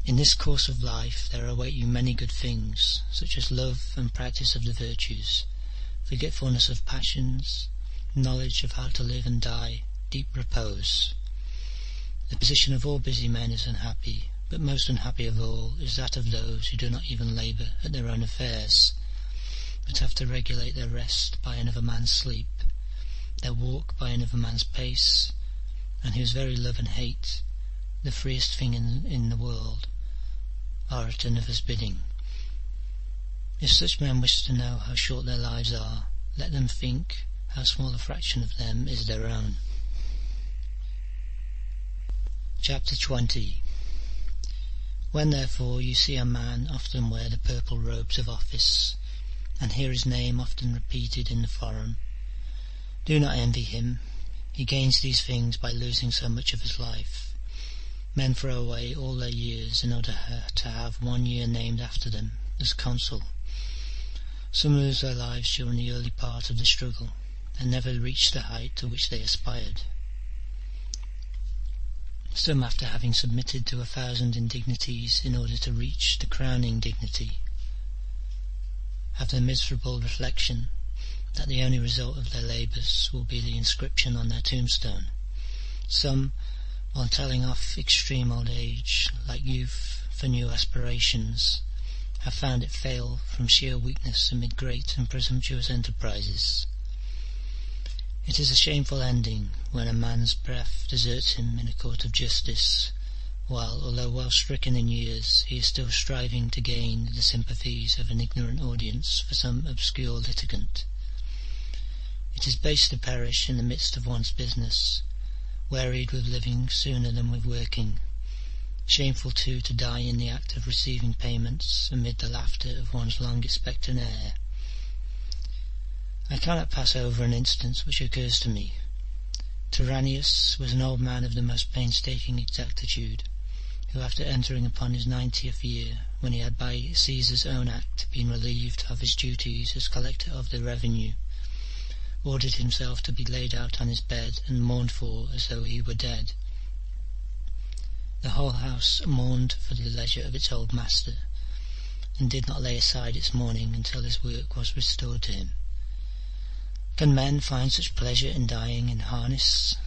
Speaker 1: In this course of life there await you many good things, such as love and practice of the virtues, forgetfulness of passions, knowledge of how to live and die, deep repose. The position of all busy men is unhappy, but most unhappy of all is that of those who do not even labour at their own affairs, but have to regulate their rest by another man's sleep, their walk by another man's pace, and whose very love and hate, the freest thing in the world, are at another's bidding. If such men wish to know how short their lives are, let them think how small a fraction of them is their own. Chapter 20. When therefore you see a man often wear the purple robes of office, and hear his name often repeated in the forum, do not envy him. He gains these things by losing so much of his life. Men throw away all their years in order to have 1 year named after them as consul. Some lose their lives during the early part of the struggle, and never reach the height to which they aspired. Some, after having submitted to 1,000 indignities in order to reach the crowning dignity, have the miserable reflection that the only result of their labours will be the inscription on their tombstone. Some, while telling off extreme old age, like youth, for new aspirations, have found it fail from sheer weakness amid great and presumptuous enterprises. It is a shameful ending when a man's breath deserts him in a court of justice, while, although well stricken in years, he is still striving to gain the sympathies of an ignorant audience for some obscure litigant. It is base to perish in the midst of one's business, wearied with living sooner than with working, shameful too to die in the act of receiving payments amid the laughter of one's long-expected heir. I cannot pass over an instance which occurs to me. Tyrannius was an old man of the most painstaking exactitude, who, after entering upon his 90th year, when he had by Caesar's own act been relieved of his duties as collector of the revenue, ordered himself to be laid out on his bed and mourned for as though he were dead. The whole house mourned for the leisure of its old master, and did not lay aside its mourning until his work was restored to him. Can men find such pleasure in dying in harness?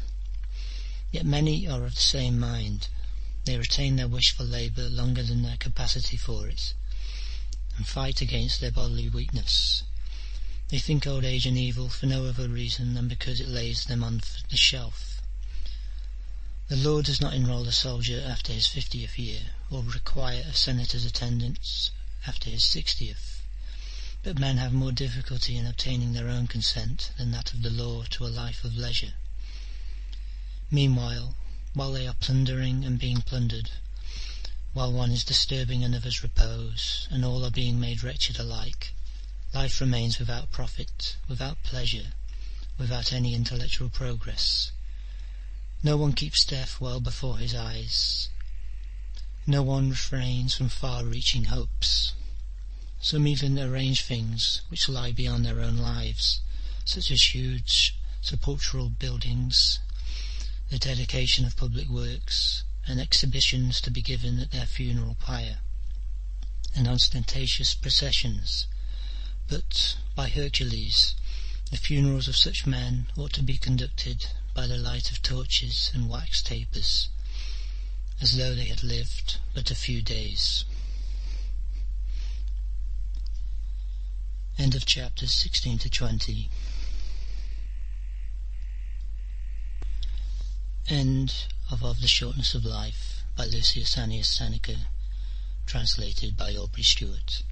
Speaker 1: Yet many are of the same mind. They retain their wish for labour longer than their capacity for it, and fight against their bodily weakness. They think old age an evil for no other reason than because it lays them on the shelf. The law does not enrol a soldier after his 50th year, or require a senator's attendance after his 60th. But men have more difficulty in obtaining their own consent than that of the law to a life of leisure. Meanwhile, while they are plundering and being plundered, while one is disturbing another's repose, and all are being made wretched alike, life remains without profit, without pleasure, without any intellectual progress. No one keeps death well before his eyes. No one refrains from far-reaching hopes. Some even arrange things which lie beyond their own lives, such as huge sepulchral buildings, the dedication of public works, and exhibitions to be given at their funeral pyre, and ostentatious processions. But, by Hercules, the funerals of such men ought to be conducted by the light of torches and wax tapers, as though they had lived but a few days. End of chapters 16 to 20. End of the Shortness of Life by Lucius Annius Seneca, translated by Aubrey Stewart.